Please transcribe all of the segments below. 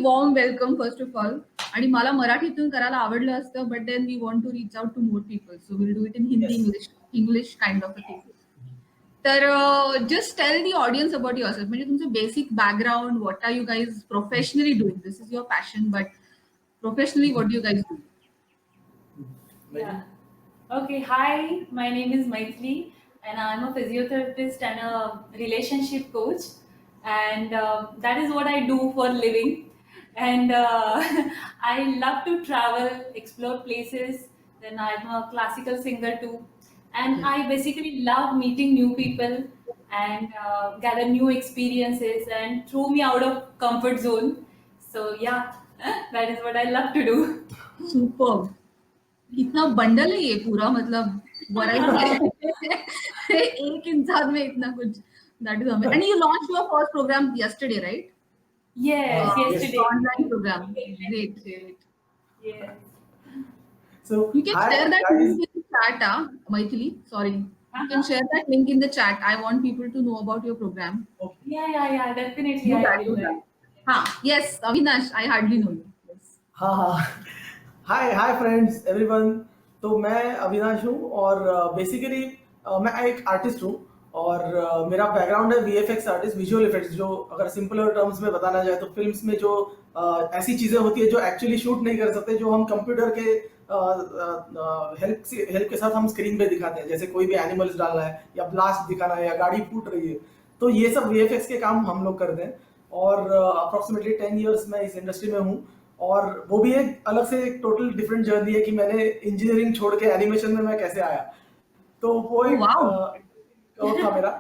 Warm welcome first of all. आणि मला मराठीतून करायला आवडलं असतं, but then we want to reach out to more people, so will do it in Hindi, English kind of a thing. तर just tell the audience about yourself, म्हणजे तुमचं basic background, what are you guys professionally doing. This is your passion, but professionally what do you guys do? Yeah. Okay, hi, my name is Maithili, and I'm a physiotherapist and a relationship coach, and that is what I do for a living. And I love to travel, explore places. Then I'm a classical singer too, and I basically love meeting new people and gather new experiences and throw me out of comfort zone. So yeah, that is what I love to do. Super. इतना bundle है ये पूरा, मतलब variety. एक इंसान में इतना कुछ. That is amazing. And you launched your first program yesterday, right? Yes, yesterday. Online program. Great, great. Yes. So You can hi share that guys. link in the chat, Maithili. Sorry. You can share that link in the chat. I want people to know about your program. Yeah, definitely. Do I that, will. do that. Yes, Avinash, I hardly know you. Yes. Hi friends everyone. तो मैं अविनाश हूँ और basically मैं एक artist हूँ और मेरा background है वीएफएक्स आर्टिस्ट, विजुअल इफेक्ट्स. जो अगर सिंपल टर्म्स में बताना जाए तो फिल्म्स में जो ऐसी चीजें होती है जो एक्चुअली शूट नहीं कर सकते, जो हम कंप्यूटर के हेल्प के साथ हम स्क्रीन पे दिखाते हैं, जैसे कोई भी एनिमल्स डालना है या ब्लास्ट दिखाना है या गाड़ी फूट रही है, तो ये सब वीएफएक्स के काम हम लोग करते हैं. और अप्रोक्सीमेटली 10 इयर्स मैं इस इंडस्ट्री में हूँ. और वो भी एक अलग से एक टोटल डिफरेंट जर्नी है कि मैंने इंजीनियरिंग छोड़ के एनिमेशन में मैं कैसे आया. तो वो एक था मेरा.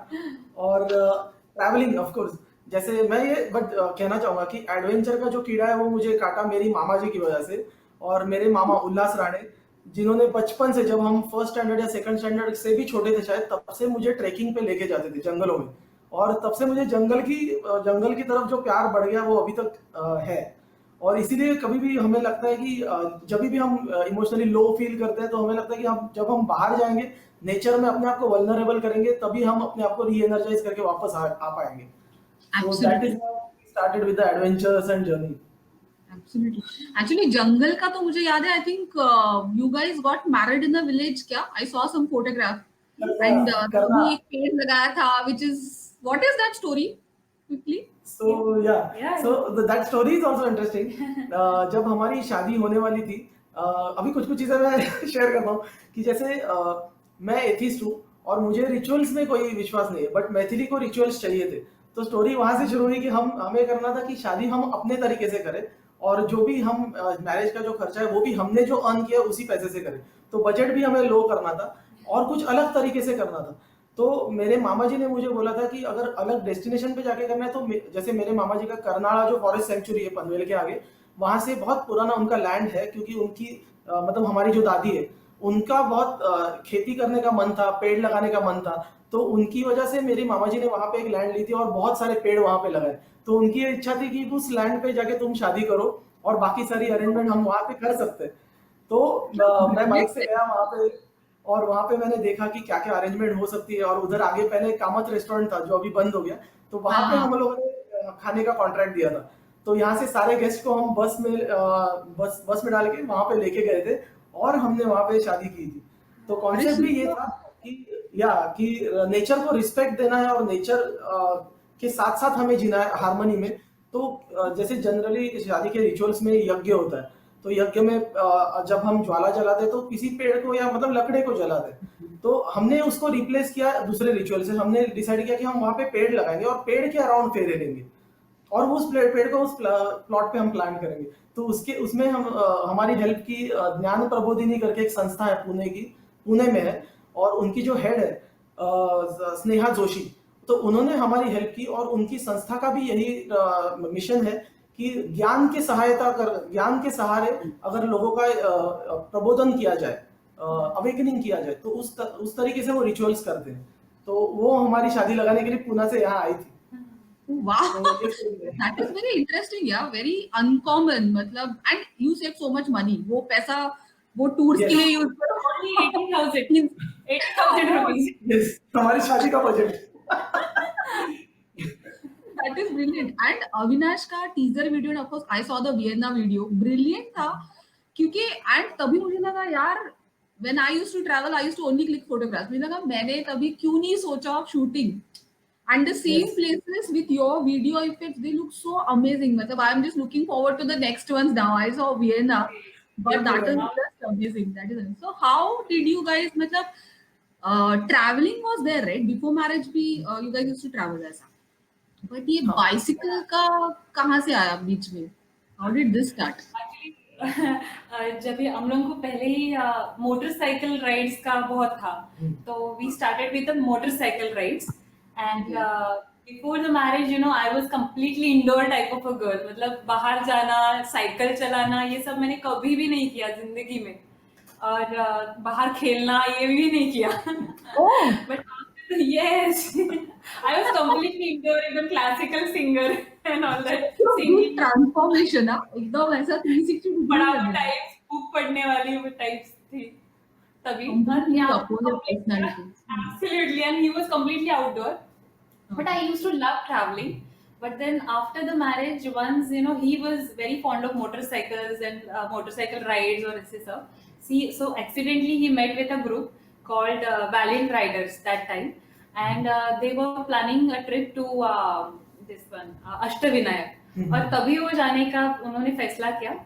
और ट्रैवलिंग ऑफ कोर्स, जैसे मैं ये कहना चाहूंगा कि एडवेंचर का जो कीड़ा है वो मुझे काटा मेरी मामा जी की वजह से. और मेरे मामा उल्लास राणे, जिन्होंने बचपन से, जब हम फर्स्ट स्टैंडर्ड या सेकंड स्टैंडर्ड से भी छोटे थे शायद, तब से मुझे ट्रैकिंग पे लेके जाते थे जंगलों में. और तब से मुझे जंगल की तरफ जो प्यार बढ़ गया वो अभी तक है. और इसीलिए कभी भी हमें लगता है कि जब भी हम इमोशनली लो फील करते हैं तो हमें लगता है कि जब हम बाहर जाएंगे, नेचर में अपने आप को वल्नरेबल करेंगे, तभी हम अपने आप को री एनर्जाइज करके वापस आ पाएंगे. So that is how we started with the adventures and journey. Absolutely. Actually, जंगल का तो मुझे याद है. I think you guys got married in a village. क्या? I saw some photograph. And तभी एक पेड़ लगाया था. Which is, what is that story? Quickly. So so that story is also interesting. जब हमारी शादी होने वाली थी, अभी कुछ चीजें मैं शेयर करता हूँ कि जैसे मैं एथिस्ट हूँ और मुझे रिचुअल्स में कोई विश्वास नहीं है, बट मैथिली को रिचुअल्स चाहिए थे. तो स्टोरी वहां से शुरू हुई कि हमें करना था कि शादी हम अपने तरीके से करें, और जो भी हम मैरिज का जो खर्चा है वो भी हमने जो अर्न किया उसी पैसे से करें. तो बजट भी हमें लो करना था और कुछ अलग तरीके से करना था. तो मेरे मामा जी ने मुझे बोला था कि अगर अलग डेस्टिनेशन पे जाके करना है तो जैसे मेरे मामा जी का करनाड़ा जो फॉरेस्ट सेंचुरी है पनवेल के आगे, वहां से बहुत पुराना उनका लैंड है, क्योंकि उनकी मतलब हमारी जो दादी है उनका बहुत खेती करने का मन था, पेड़ लगाने का मन था. तो उनकी वजह से मेरे मामा जी ने वहां पे एक लैंड ली थी और बहुत सारे पेड़ वहां पे लगाए. तो उनकी इच्छा थी कि उस लैंड पे जाके तुम शादी करो और बाकी सारी अरेंजमेंट हम वहां पे कर सकते हैं. तो मैं बाइक से गया वहां पे और वहां पे मैंने देखा कि क्या क्या अरेंजमेंट हो सकती है. और उधर आगे पहले कामत रेस्टोरेंट था जो अभी बंद हो गया, तो वहां पे हम लोगों ने खाने का कॉन्ट्रैक्ट दिया था. तो यहाँ से सारे गेस्ट को हम बस में डाल के वहां पे लेके गए थे और हमने वहां पे शादी की थी. तो कॉन्सेप्ट भी ये था कि नेचर को रिस्पेक्ट देना है और नेचर के साथ साथ हमें जीना है हार्मनी में. तो जैसे जनरली शादी के रिचुअल्स में यज्ञ होता है, तो यज्ञ में जब हम ज्वाला जलाते तो किसी पेड़ को या मतलब लकड़े को जलाते, तो हमने उसको रिप्लेस किया दूसरे रिचुअल से. हमने डिसाइड किया कि हम वहां पे पेड़ लगाएंगे और पेड़ के अराउंड फेरे लेंगे और उस पेड़ को उस प्लॉट पे हम प्लांट करेंगे. तो उसमें हम हमारी हेल्प की ज्ञान प्रबोधिनी करके एक संस्था है पुणे में है, और उनकी जो हेड है स्नेहा जोशी, तो उन्होंने हमारी हेल्प की. और उनकी संस्था का भी यही मिशन है कि ज्ञान के सहारे अगर लोगों का प्रबोधन किया जाए, अवेकनिंग किया जाए, तो उस तरीके से वो रिचुअल्स करते हैं. तो वो हमारी शादी लगाने के लिए पुणे से यहाँ आई थी. Wow, that is very interesting. Yeah, very uncommon. मतलब, and you save so much money. वो पैसा वो टूर्स के लिए यूज करो. Only 80,000 rupees. Yes, हमारी शादी का बजट. that is brilliant. And Avinash का teaser video, of course I saw the Vienna video, brilliant था. क्योंकि एंड तभी मुझे लगा यार, when I used to travel, I used to only click photographs. मुझे लगा मैंने तभी क्यों नहीं सोचा of shooting. And the same Yes. places with your video effects, they look so amazing. मतलब I'm just looking forward to the next ones now. I saw Vienna, but that is just amazing. That is amazing. So how did you guys, मतलब traveling was there, right? Before marriage भी you guys used to travel ऐसा. But ये हाँ. bicycle का कहाँ से आया बीच में? How did this start? Actually, जब ये हम लोगों को पहले ही मोटरसाइकिल राइड्स का बहुत था, तो we started with the motorcycle rides. And before the marriage you know I was completely indoor type of a girl. मतलब बाहर जाना, साइकिल चलाना, ये सब मैंने कभी भी नहीं किया जिंदगी में. और बाहर खेलना ये भी नहीं किया. But yes, I was completely indoor, even classical singer and all that. Singing. Transformation ना, एकदम ऐसा 360 degree बड़ा कर दिया. टाइप्स, बुक पढ़ने वाली वो टाइप्स थी तभी. Completely Yeah, opposite personality. absolutely, and he was completely outdoor. But I used to love traveling. But then after the marriage, once you know he was very fond of motorcycles and motorcycle rides or ऐसे सब. See, so accidentally he met with a group called Valiant Riders that time, and they were planning a trip to this one Ashtavinayak. और तभी वो जाने का उन्होंने फैसला किया.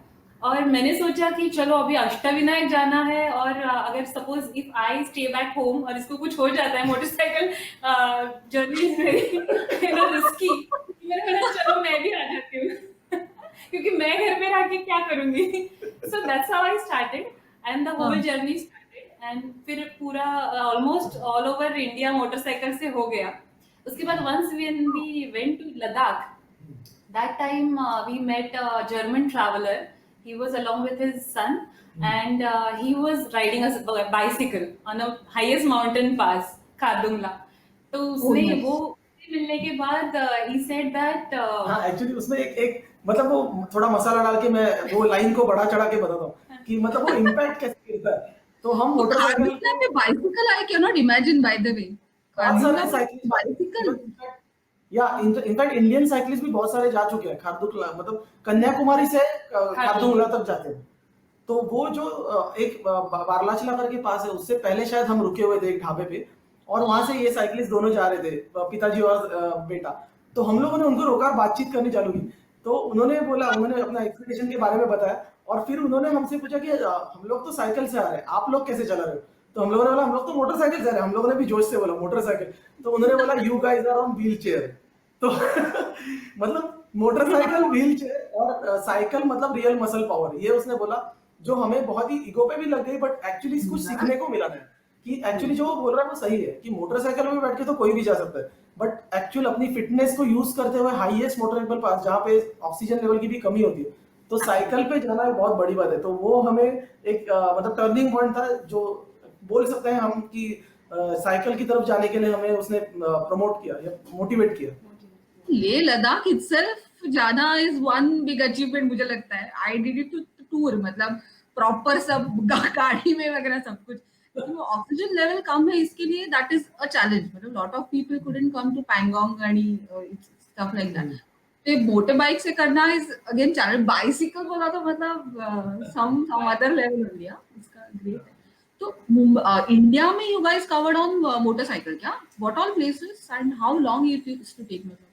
और मैंने सोचा कि चलो अभी अष्टविनायक जाना है, और अगर suppose if I stay back home और इसको कुछ हो जाता है, motorcycle journey is very risky. मैंने कहा चलो मैं भी आ जाती हूँ क्योंकि मैं घर पे रह के क्या करूंगी. So that's how I started and the whole journey started. And फिर पूरा almost all over India motorcycle से हो गया. उसके बाद once when we went to Ladakh, that time we met a German traveler. He was along with his son, and he was riding a bicycle on a highest mountain pass, Khardungla. तो उसने वो मिलने के बाद he said that हाँ, actually उसमें एक मतलब वो थोड़ा मसाला डाल के मैं वो लाइन को बढ़ा चढ़ा के बताता हूँ कि मतलब वो इम्पैक्ट कैसे गिरता है. तो हम मोटरसाइकिल खारदुंगला पे bicycle, I cannot imagine, by the way. Khardungla पे bicycle. या इनफैक्ट इंडियन साइकिलिस्ट भी बहुत सारे जा चुके हैं खारदुंगला. मतलब कन्याकुमारी से खारदुंगला तक जाते हैं. तो वो जो एक बारलाचला करके पास है, उससे पहले शायद हम रुके हुए थे एक ढाबे पे, और वहां से ये साइकिलिस्ट दोनों जा रहे थे, पिताजी और बेटा. तो हम लोगों ने उनको रोका और बातचीत करनी चालू की. तो उन्होंने बोला, उन्होंने अपना एक्सपीडिशन के बारे में बताया, और फिर उन्होंने हमसे पूछा कि हम लोग तो साइकिल से आ रहे हैं, आप लोग कैसे चला रहे हो. तो हम लोगों ने बोला हम लोग तो मोटरसाइकिल से आ रहे हैं. हम लोगों ने भी जोश से बोला मोटरसाइकिल. तो उन्होंने बोला you guys are on wheelchair. तो मतलब मोटरसाइकिल, व्हील चेयर और साइकिल मतलब रियल मसल पावर, ये उसने बोला, जो हमें बहुत ही ईगो पे भी लग गई. बट एक्चुअली कुछ सीखने को मिला है कि एक्चुअली जो वो बोल रहा है वो सही है कि मोटरसाइकिल में बैठ के तो कोई भी जा सकता है, बट एक्चुअल अपनी फिटनेस को यूज करते हुए हाईएस्ट मोटरेबल पास जहाँ पे ऑक्सीजन लेवल की भी कमी होती है, तो साइकिल पे जाना एक बहुत बड़ी बात है. तो वो हमें एक मतलब टर्निंग पॉइंट था, जो बोल सकते हैं हम कि साइकिल की तरफ जाने के लिए हमें उसने प्रमोट किया या मोटिवेट किया. लेह लद्दाख itself जाना is one big achievement मुझे लगता है. I did it to tour, मतलब प्रॉपर सब गाड़ी में वगैरह सब कुछ. लेकिन वो ऑक्सीजन लेवल कम है, इसके लिए that is a challenge. मतलब lot of people couldn't come to Pangong and stuff like that. तो मोटर बाइक से करना is again challenge. बाइसिकल बोला तो मतलब some other level हो गया इसका. ग्रेट है. तो इंडिया में you guys covered on motorcycle क्या? What all places and how long it used to take? मतलब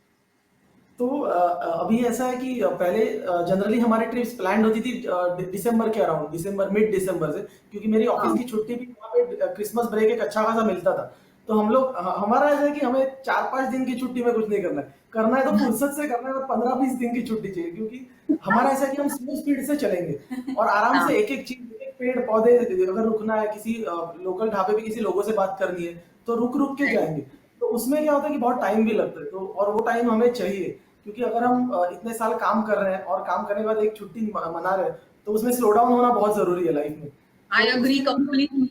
तो अभी ऐसा है कि पहले जनरली हमारी ट्रिप्स प्लान होती थी दिसंबर के अराउंड, दिसंबर मिड दिसंबर से, क्योंकि मेरी ऑफिस की छुट्टी भी वहाँ पे क्रिसमस ब्रेक एक अच्छा खासा मिलता था. तो हम लोग हमारा ऐसा है कि हमें 4-5 दिन की छुट्टी में कुछ नहीं करना है तो फुर्सत से करना है, और 15-20 दिन की छुट्टी चाहिए, क्योंकि हमारा ऐसा है कि हम स्लो स्पीड से चलेंगे और आराम से एक एक चीज, एक पेड़ पौधे, अगर रुकना है किसी लोकल ढाबे पे किसी लोगों से बात करनी है तो रुक के जाएंगे. तो उसमें क्या होता है कि बहुत टाइम भी लगता है. तो और वो टाइम हमें चाहिए, क्योंकि अगर हम इतने साल काम कर रहे हैं और काम करने के बाद एक छुट्टी मना रहे हैं, तो उसमें स्लो डाउन होना बहुत जरूरी है लाइफ में. I agree completely.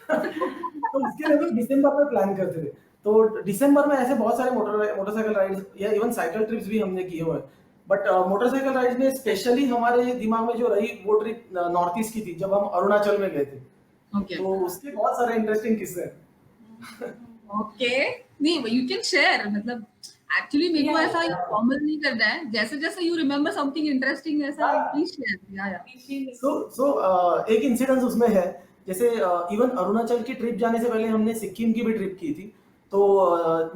तो उसके लिए हम दिसंबर में प्लान करते थे. तो दिसंबर में ऐसे बहुत सारे मोटरसाइकिल राइड्स या इवन साइकिल ट्रिप्स भी हमने किए हुए हैं. बट मोटरसाइकिल राइड्स में स्पेशली हमारे दिमाग में जो रही वो ट्रिप नॉर्थ ईस्ट की थी, जब हम अरुणाचल में गए थे. Okay. तो उसके बहुत सारे इंटरेस्टिंग किस्से हैं. Okay. नहीं, you can share. मतलब एक्चुअली मेरे को Yeah, ऐसा फॉर्मल नहीं करना है, जैसे जैसे यू रिमेम्बर समथिंग इंटरेस्टिंग ऐसा प्लीज शेयर। या सो एक इंसिडेंस उसमें है, जैसे इवन अरुणाचल की ट्रिप जाने से पहले हमने सिक्किम की भी ट्रिप की थी, तो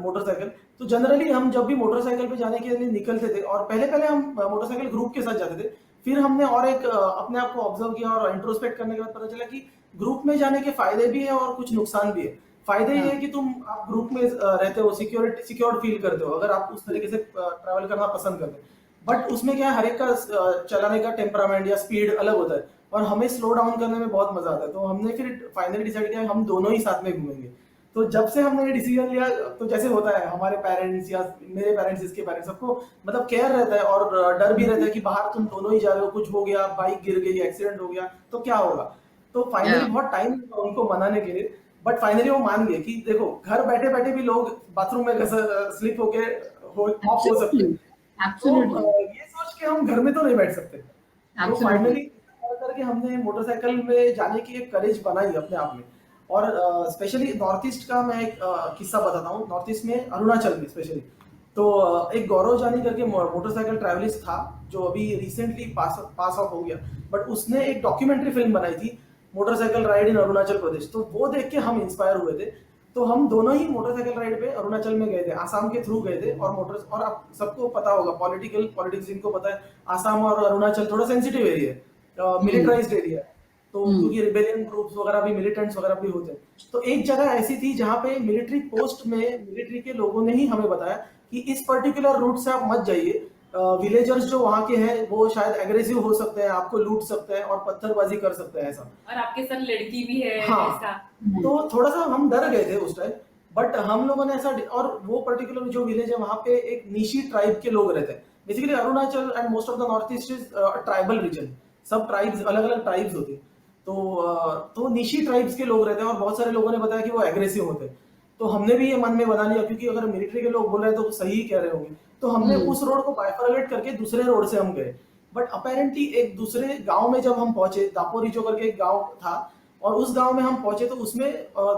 मोटरसाइकिल, तो जनरली हम जब भी मोटरसाइकिल पे जाने के लिए निकलते थे, और पहले पहले हम मोटरसाइकिल ग्रुप के साथ जाते थे, फिर हमने और एक अपने आप को ऑब्जर्व किया और इंट्रोस्पेक्ट करने के बाद पता चला कि ग्रुप में जाने के फायदे भी है और कुछ नुकसान भी है। फायदे ये है कि तुम आप ग्रुप में रहते हो, सिक्योर्ड फील करते हो अगर आप उस तरीके से ट्रैवल करना पसंद करते हो। बट उसमें क्या है, हर एक का चलाने का टेम्परामेंट या स्पीड अलग होता है, और हमें स्लो डाउन करने में बहुत मजा आता है, तो हमने फिर फाइनली डिसाइड किया हम दोनों ही साथ में घूमेंगे। तो जब से हमने ये डिसीजन लिया, तो जैसे होता है हमारे पेरेंट्स या मेरे पेरेंट्स, इसके पेरेंट्स, सबको मतलब केयर रहता है और डर भी रहता है कि बाहर तुम दोनों ही जा रहे हो, कुछ हो गया, बाइक गिर गई, एक्सीडेंट हो गया तो क्या होगा। तो फाइनली बहुत टाइम लगा उनको मनाने के लिए, बट फाइनली वो मान गए कि देखो घर बैठे बैठे भी लोग बाथरूम में स्लिप होके ऑफ हो सकते हैं, तो ये सोच के हम घर में तो नहीं बैठ सकते। तो फाइनली करके हमने मोटरसाइकिल में जाने की एक करेज बनाई अपने आप में। और स्पेशली नॉर्थ ईस्ट का मैं एक किस्सा बताता हूँ, नॉर्थ ईस्ट में अरुणाचल में स्पेशली। तो एक गौरव जानी करके मोटरसाइकिल ट्रैवलिस्ट था, जो अभी रिसेंटली पास आउट हो गया, बट उसने एक डॉक्यूमेंट्री फिल्म बनाई थी, motorcycle ride in Arunachal Pradesh. तो वो देख के हम इंस्पायर हुए थे, तो हम दोनों ही मोटरसाइकिल राइड पे अरुणाचल में गए थे, आसाम के थ्रू गए थे। और आप सबको पता होगा, पॉलिटिक्स जिनको पता है, आसाम और अरुणाचल थोड़ा सेंसिटिव एरिया है, मिलिटराइज्ड एरिया है, तो क्योंकि रिबेलियन ग्रुप्स वगैरह भी, मिलिटेंट्स वगैरह भी होते हैं। तो एक जगह ऐसी थी जहाँ पे मिलिट्री पोस्ट में मिलिट्री के लोगों ने ही हमें बताया कि इस पर्टिकुलर रूट से आप मत जाइए, विलेजर्स जो वहाँ के हैं वो शायद एग्रेसिव हो सकते हैं, आपको लूट सकते हैं और पत्थरबाजी कर सकते हैं, ऐसा। और आपके साथ लड़की भी है हाँ, ऐसा। तो थोड़ा सा हम डर गए थे उस टाइम, बट हम लोगों ने ऐसा, और वो पर्टिकुलर जो विलेज है वहाँ पे एक निशी ट्राइब के लोग रहते हैं। Basically Arunachal and most of the north east is tribal region, सब ट्राइब्स, अलग अलग ट्राइब्स होती है। तो निशी ट्राइब्स के लोग रहते हैं, और बहुत सारे लोगों ने बताया कि वो एग्रेसिव होते हैं। तो हमने भी ये मन में बना लिया, क्योंकि अगर मिलिट्री के लोग बोल रहे हैं तो वो सही कह रहे होंगे, तो हमने उस रोड को बाइफरलेट करके दूसरे रोड से हम गए। बट अपेरेंटली एक दूसरे गांव में जब हम पहुंचे, दापोरिजो करके एक गांव था, और उस गांव में हम पहुंचे तो उसमें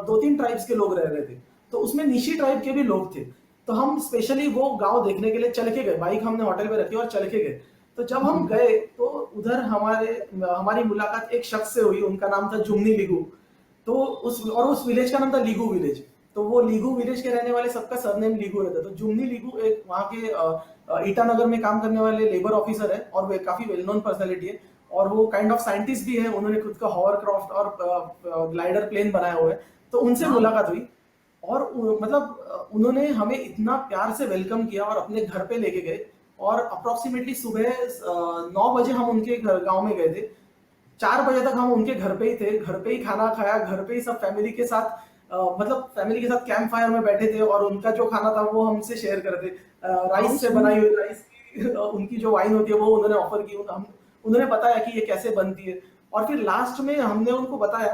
2-3 ट्राइब्स के लोग रह रहे थे, तो उसमें निशी ट्राइब के भी लोग थे। तो हम स्पेशली वो गांव देखने के लिए चल के गए, बाइक हमने होटल में रखी और चल के गए। तो जब हम गए तो उधर हमारी मुलाकात एक शख्स से हुई, उनका नाम था जुमनी लिगू। तो उस विलेज का नाम था लीगू विलेज। तो वो लीगू विलेज के रहने वाले सबका सरनेम लीगू रहता है। तो जुमनी लीगू एक वहाँ के ईटानगर में काम करने वाले लेबर ऑफिसर है, और वो काफी वेल नोन पर्सनैलिटी है, और वो काइंड ऑफ साइंटिस्ट भी है, उन्होंने खुद का हॉवरक्राफ्ट और ग्लाइडर प्लेन बनाया हुआ है। तो उनसे मुलाकात हुई, और मतलब उन्होंने हमें इतना प्यार से वेलकम किया और अपने घर पे लेके गए। और अप्रोक्सीमेटली सुबह 9 बजे हम उनके गांव में गए थे, 4 बजे तक हम उनके घर पे ही थे, घर पे ही खाना खाया, घर पे ही सब फैमिली के साथ मतलब फैमिली के साथ कैंप फायर में बैठे थे, और उनका जो खाना था वो हमसे शेयर करते, राइस से बनाई हुई राइस की उनकी जो वाइन होती है वो उन्होंने ऑफर की, उन्होंने बताया कि ये कैसे बनती है। और फिर लास्ट में हमने उनको बताया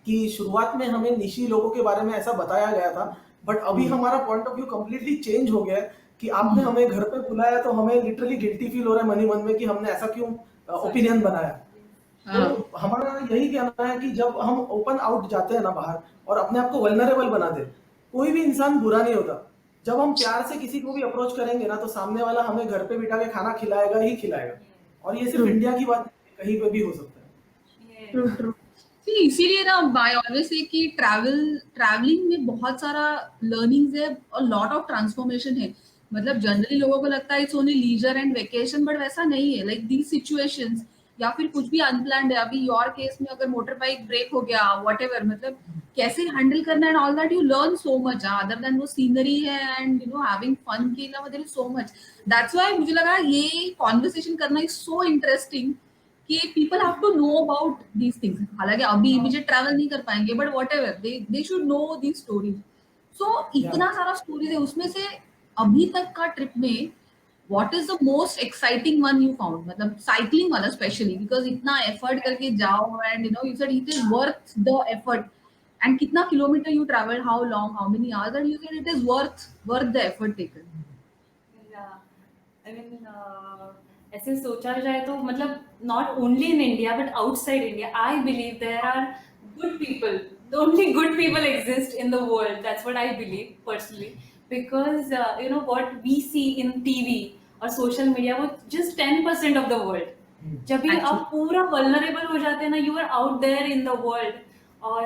कि शुरुआत में हमें निशी लोगों के बारे में ऐसा बताया गया था, बट अभी हमारा point of view completely change हो गया है कि आपने हमें घर पे बुलाया, तो हमें लिटरली गिल्टी फील हो रहा है मन ही मन में कि हमने ऐसा क्यों ओपिनियन बनाया। तो हमारा यही कहना है कि जब हम ओपन आउट जाते हैं ना बाहर, और अपने आप को वल्नरेबल बनाते, कोई भी इंसान बुरा नहीं होता। जब हम प्यार से किसी को भी अप्रोच करेंगे ना, तो सामने वाला हमें घर पे बिठा के खाना खिलाएगा ही खिलाएगा। और ये सिर्फ इंडिया की बात नहीं, कहीं पे भी हो सकता है। True true. इसीलिए ना आई ऑलवेज से कि ट्रैवलिंग में बहुत सारा लर्निंग्स है और लॉट ऑफ ट्रांसफॉर्मेशन है। मतलब जनरली लोगों को लगता है it's only leisure and vacation, but वैसा नहीं है। लाइक दीज सिचुएशंस या फिर कुछ भी अनप्लान्ड है, अभी योर केस में अगर मोटर बाइक ब्रेक हो गया, व्हाटएवर, मतलब कैसे हैंडल करना and all that, you learn so much other than वो सीनरी है and you know having fun के अलावा there is so much. That's why मुझे लगा ये कॉन्वर्सेशन करना इज सो इंटरेस्टिंग कि people have to know about these things. हालांकि अभी इमीडिएट ट्रैवल नहीं कर पाएंगे, but whatever they should know these stories. So इतना सारा स्टोरीज है, उसमें से अभी तक का ट्रिप में what is the most exciting one you found? मतलब साइकिलिंग वाला स्पेशली, बिकॉज इतना एफर्ट करके जाओ and you know you said it is worth the effort. And कितना kilometre you travel, how long, how many hours, and you said it is worth the effort taken. I mean ऐसे सोचा जाए तो मतलब not only in India but outside India I believe there are good people, only good people exist in the world, that's what I believe personally. because you know what we see in TV और social media वो just 10% of the world. जब भी Actually. आप पूरा vulnerable हो जाते हैं ना, you are out there in the world. और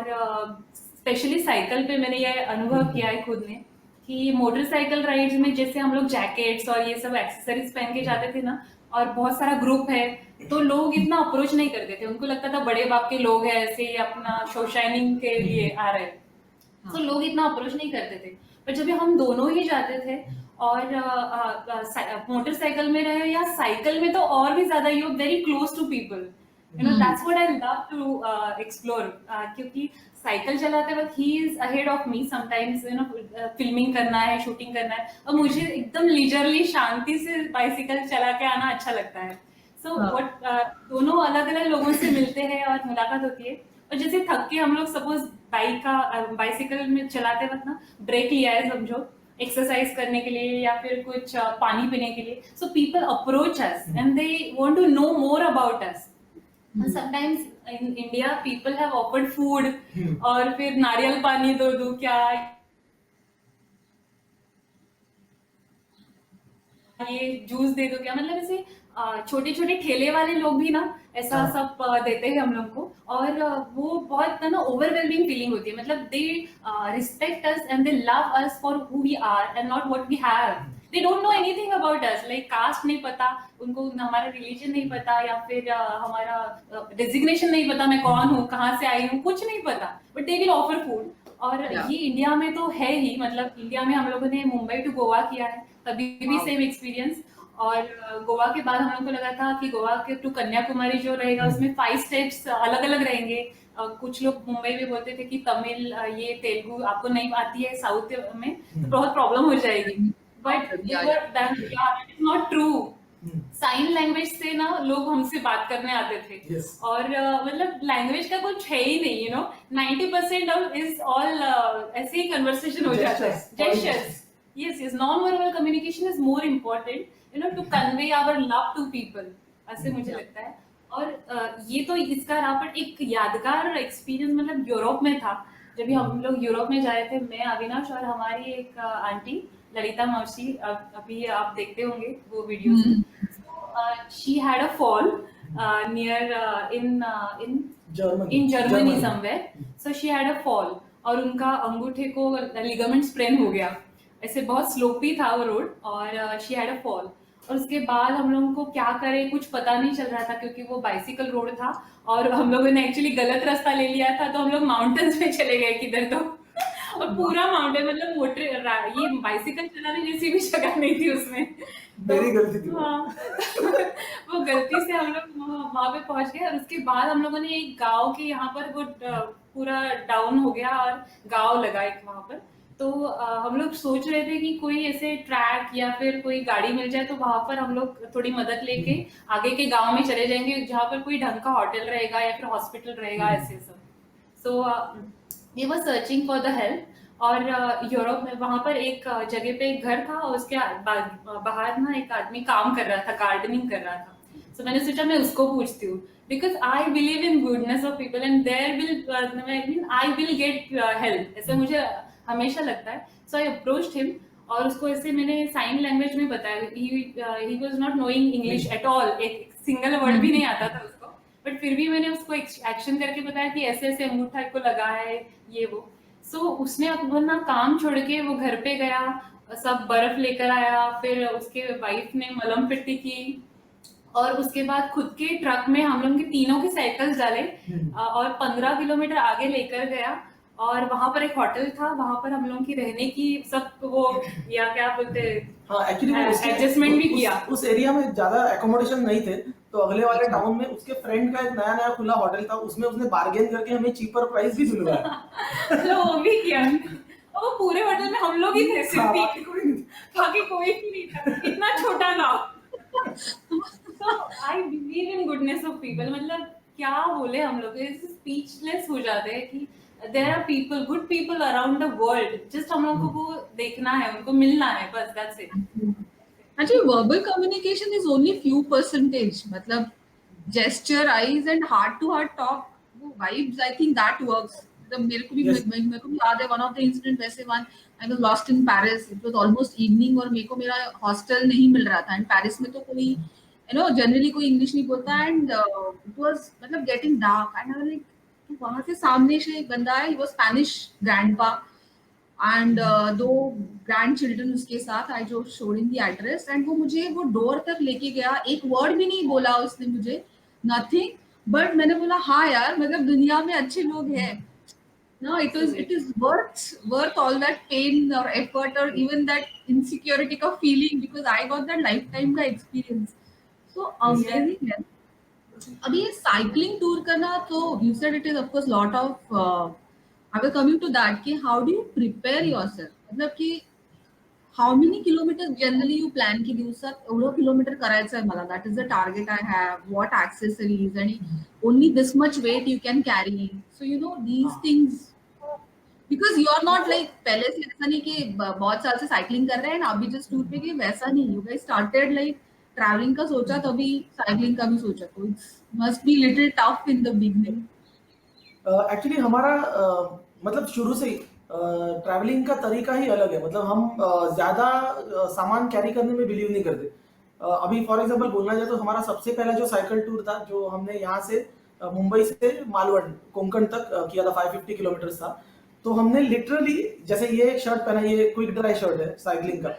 स्पेशली साइकिल पे मैंने ये अनुभव किया है खुद ने कि मोटरसाइकिल राइड्स में जैसे हम लोग जैकेट्स और ये सब एक्सेसरीज पहन के जाते थे ना, और बहुत सारा ग्रुप है, तो लोग इतना अप्रोच नहीं करते थे. उनको लगता था बड़े बाप के लोग हैं, ऐसे ही अपना शो शाइनिंग के लिए आ रहे हैं, तो लोग इतना अप्रोच नहीं करते थे. पर जब हम दोनों ही जाते थे और मोटरसाइकिल में रहे या साइकिल में, तो और भी ज्यादा you very close to people. You know that's what I love to explore. क्योंकि साइकिल चलाते वक्त he is ahead of me sometimes. You know filming करना है, शूटिंग करना है, और मुझे एकदम लीजरली शांति से बाइसिकल चला के आना अच्छा लगता है. सो दोनों अलग अलग लोगों से मिलते हैं और मुलाकात होती है. और जैसे थक के हम लोग सपोज बाइसिकल में चलाते वक्त ना ब्रेक लिया है समझो, एक्सरसाइज करने के लिए या फिर कुछ पानी पीने के लिए, so people approach us and they want to know more about us. Sometimes in India people have offered food, और फिर नारियल पानी दो दो क्या, ये जूस दे दो क्या, मतलब ऐसे छोटे छोटे ठेले वाले लोग भी ना ऐसा सब देते हैं हम लोग को. और वो बहुत ना ओवरवेलमिंग फीलिंग होती है. मतलब they respect us and they love us for who we are and not what we have. They don't know anything about us, like caste नहीं पता उनको, हमारा रिलीजन नहीं पता, या फिर हमारा डेजिग्नेशन नहीं पता, मैं कौन हूँ, कहाँ से आई हूँ, कुछ नहीं पता, but they will offer food. और ये इंडिया में तो है ही. मतलब इंडिया में हम लोगों ने मुंबई टू गोवा किया है, तभी भी सेम एक्सपीरियंस. और गोवा के बाद हम लोग को लगा था कि गोवा के टू कन्याकुमारी जो रहेगा उसमें 5 स्टेट्स अलग अलग रहेंगे. कुछ लोग मुंबई में बोलते थे कि तमिल, ये तेलुगु आपको नहीं आती है साउथ में तो बहुत प्रॉब्लम हो जाएगी, but it is not true. Sign language से ना लोग हमसे बात करने आते थे. Yes. और मतलब लैंग्वेज का कुछ है ही नहीं. You know 90% of is all ऐसे ही कन्वर्सेशन हो जाता है. Gestures. Yes, yes. Non-verbal communication is more important, you know, to convey our love to people. ऐसे मुझे लगता है. और ये तो इसका रहा, पर एक यादगार एक्सपीरियंस मतलब यूरोप में था. जब भी हम लोग यूरोप में जाए थे, मैं, अविनाश और हमारी एक आंटी ललिता मौसी, अभी आप देखते होंगे वो video. She had a fall near in Germany somewhere. So she had a fall, और उनका अंगूठे को लिगामेंट स्प्रेन हो गया. ऐसे बहुत स्लोपी था वो रोड, और शी हैड अ फॉल. और उसके बाद हम लोगों को क्या करें कुछ पता नहीं चल रहा था, क्योंकि वो बाइसिकल रोड था और हम लोगों ने एक्चुअली गलत रास्ता ले लिया था. तो हम लोग माउंटेन्स में चले गए किधर तो, और पूरा माउंटेन, मतलब मोटर ये बाइसिकल चलाने जैसी भी जगह नहीं थी उसमें. मेरी गलती थी. हाँ. वो गलती से हम लोग वहां पे पहुंच गए. और उसके बाद हम लोगों ने एक गांव के यहाँ पर वो पूरा डाउन हो गया और गांव लगा एक वहां पर. तो हम लोग सोच रहे थे कि कोई ऐसे ट्रैक या फिर कोई गाड़ी मिल जाए तो वहां पर हम लोग थोड़ी मदद लेके आगे के गांव में चले जाएंगे, जहाँ पर कोई ढंग का होटल रहेगा या फिर हॉस्पिटल रहेगा, ऐसे सब. So we were searching for the help. और यूरोप में वहां पर एक जगह पे एक घर था, और उसके बाहर ना एक आदमी काम कर रहा था, गार्डनिंग कर रहा था. So मैंने सोचा मैं उसको पूछती हूँ, because I believe in goodness of people and there will I will get help, ऐसा मुझे हमेशा लगता है. So I approached him, और उसको ऐसे मैंने साइन लैंग्वेज में बताया. he was not knowing English at all, एक सिंगल वर्ड भी नहीं आता था उसको, बट फिर भी मैंने उसको एक्शन करके बताया कि ऐसे ऐसे अंगूठा को लगा है ये वो. सो उसने अपना काम छोड़ के वो घर पे गया, सब बर्फ लेकर आया, फिर उसके वाइफ ने मलहम पट्टी की, और उसके बाद खुद के ट्रक में हम लोग के तीनों की साइकिल डाले और 15 किलोमीटर आगे लेकर गया. और वहां पर एक होटल था, वहां पर हम लोग की रहने की सब वो या क्या बोलते एडजस्टमेंट भी किया. उस एरिया में ज्यादा एकोमोडेशन नहीं थे, तो अगले वाले टाउन में उसके फ्रेंड का एक नया नया खुला होटल था, उसमें उसने बार्गेन करके हमें चीपर प्राइस भी दिलवाया. तो वो भी किया. और वो पूरे होटल में हम लोग ही थे, सिर्फ बाकी कोई भी नहीं था, इतना छोटा था. So I believe in goodness of people. मतलब क्या बोले हम लोग, स्पीचलेस हो जाते हैं कि there are people, good people around the world. Just हम लोगों को देखना है, उनको मिलना है, बस that's it. Actually, verbal communication is only few percentage. मतलब gesture, eyes and heart to heart talk, वो vibes, I think that works. मेरे को भी याद है one of the incident वैसे one I was lost in Paris, it was almost evening और मेरे को मेरा हॉस्टल नहीं मिल रहा था, एंड पेरिस में तो कोई जनरली कोई इंग्लिश नहीं बोलता, एंड इट वाज मतलब getting dark, and I was like, तो वहां से सामने से एक बंदा है, he was Spanish grandpa and दो ग्रैंड चिल्ड्रन उसके साथ। आई जो showed in the address, and वो मुझे वो डोर तक लेके गया, एक वर्ड भी नहीं बोला उसने मुझे, नथिंग, बट मैंने बोला हाँ यार, मतलब दुनिया में अच्छे लोग हैं। No, it is worth all that pain or effort or even that insecurity का feeling, because I got that lifetime का experience. So amazing है। अभी ये cycling tour करना, तो you said it is of course lot of I was coming to that कि how do you prepare yourself, मतलब कि how many kilometers generally you plan की दिवसात एवढं किलोमीटर करायचं आहे मला, that is the target I have, what accessories, आणि only this much weight you can carry, so these things, because you are not like पहले से ऐसा नहीं कि बहुत साल से साइकिलिंग कर रहे हैं ना, अभी जस्ट टूर पे गए वैसा नहीं, you guys started like travelling का सोचा तभी साइकिलिंग का भी सोचा, तो it's must be little tough in the beginning. Actually हमारा मतलब शुरू से ही ट्रैवलिंग का तरीका ही अलग है, मतलब हम ज्यादा सामान कैरी करने में बिलीव नहीं करते। अभी फॉर एग्जांपल बोलना जाए तो हमारा सबसे पहला जो साइकिल टूर था, जो हमने यहाँ से मुंबई से मालवण कोंकण तक किया था, 550 किलोमीटर था। तो हमने लिटरली, जैसे ये एक शर्ट पहना, ये क्विक ड्राई शर्ट है साइकिलिंग का,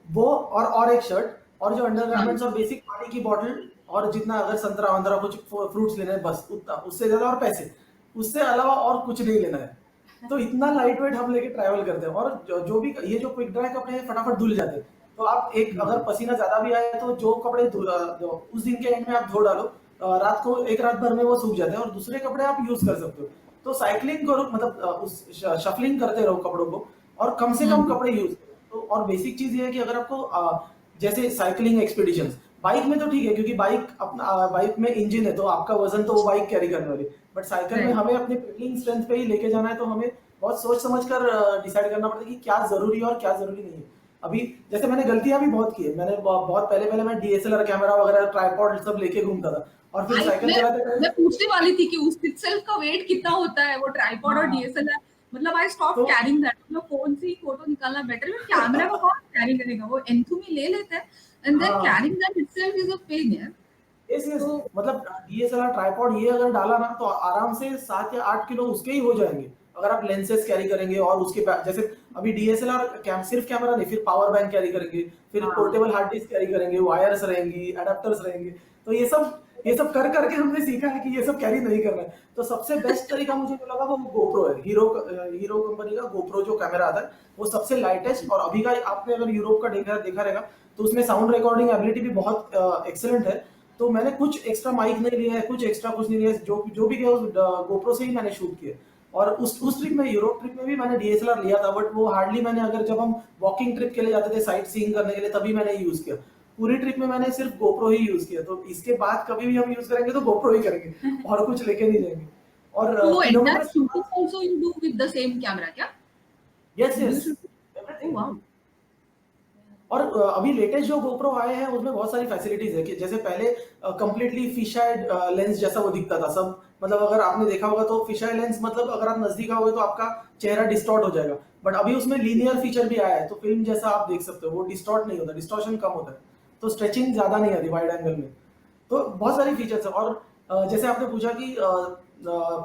वो और एक शर्ट, और जो अंडरगारमेंट्स और बेसिक पानी की बॉटल, और जितना अगर संतरा वंतरा कुछ फ्रूट्स लेने हैं बस उतना, उससे ज्यादा, और पैसे, उससे अलावा और कुछ नहीं लेना है। तो इतना लाइट वेट हम लेके ट्रैवल करते हैं, और जो भी ये जो क्विक ड्राई कपड़े हैं फटाफट धुल जाते हैं। तो आप एक अगर पसीना ज्यादा भी आए तो जो कपड़े उस दिन के एंड में आप धो डालो, रात को एक रात भर में वो सूख जाते हैं, और दूसरे कपड़े आप यूज कर सकते हो। तो साइकिलिंग करो, मतलब उस शफलिंग करते रहो कपड़ों को, और कम से कम कपड़े यूज करो। तो और बेसिक चीज ये है कि अगर आपको जैसे साइकिलिंग एक्सपीडिशंस, बाइक में तो ठीक है क्योंकि बाइक में इंजन है, तो आपका वजन तो वो बाइक कैरी करने वाली, बट साइकिल में हमें अपने पेडलिंग स्ट्रेंथ पे ही लेके जाना है, तो हमें बहुत सोच समझ कर डिसाइड करना पड़ता है कि क्या जरूरी है और क्या जरूरी नहीं है। अभी जैसे मैंने गलतियां भी बहुत की है, मैंने बहुत पहले मैं डीएसएलआर कैमरा वगैरह ट्राइपॉड सब लेके घूमता था, और फिर साइकिल चलाते टाइम मैं पूछने वाली थी कि उस itself का वेट कितना होता है, वो ट्राइपॉड और डीएसएलआर, मतलब आई स्टॉप कैरिंग दैट, मतलब फोन से ही फोटो निकालना बेटर है, कैमरा को कौन कैरी करेगा, वो एंथू में ले लेते हैं, and then carrying that itself is a pain यार। यस, मतलब डीएसएलआर ट्राइपॉड ये अगर डाला ना, तो आराम से 7 या 8 किलो उसके ही हो जाएंगे, अगर आप लेंसेज कैरी करेंगे, और उसके जैसे अभी डीएसएलआर सिर्फ कैमरा नहीं, फिर पावर बैंक कैरी करेंगे, फिर पोर्टेबल हार्ड डिस्क कैरी करेंगे, वायर्स रहेंगी, एडेप्टर्स रहेंगे, तो ये सब कर करके हमने सीखा है कि ये सब कैरी नहीं करना है। तो सबसे बेस्ट तरीका मुझे जो लगा वो गोप्रो है, हीरो कंपनी का गोप्रो जो कैमरा आता है, वो सबसे लाइटेस्ट, और अभी का आपने अगर यूरोप का देखा रहेगा तो उसमें साउंड रिकॉर्डिंग एबिलिटी भी बहुत एक्सेलेंट है। तो मैंने कुछ एक्स्ट्रा माइक नहीं लिया है, कुछ एक्स्ट्रा कुछ नहीं लिया है, जो भी गया उस गोप्रो से ही मैंने शूट किया। और उस ट्रिप में, यूरोप ट्रिप में भी मैंने डीएसएलआर लिया था, बट वो हार्डली मैंने, अगर जब हम वॉकिंग ट्रिप के लिए जाते थे साइट सीइंग करने के लिए, तभी मैंने यूज किया। पूरी ट्रिप में मैंने सिर्फ गोप्रो ही यूज किया। तो इसके बाद कभी भी हम यूज करेंगे तो गोप्रो ही करेंगे, और कुछ लेके नहीं जाएंगे। और तो entire shooting also you do with the same camera क्या? Yes everything. वाओ। और अभी लेटेस्ट जो गोप्रो आए हैं उसमें बहुत सारी फैसिलिटीज है, कि जैसे पहले कंप्लीटली फिश आई लेंस जैसा वो दिखता था सब, मतलब अगर आपने देखा होगा तो फिश आई लेंस, मतलब अगर आप नजदीक आओगे तो आपका चेहरा डिस्टॉर्ट हो जाएगा, बट अभी उसमें लीनियर फीचर भी आया है, तो फिल्म जैसा आप देख सकते हो, वो डिस्टॉर्ट नहीं होता, डिस्टॉर्शन कम होता है, तो स्ट्रेचिंग ज्यादा नहीं आती वाइड एंगल में। तो बहुत सारी फीचर्स है। और जैसे आपने पूछा कि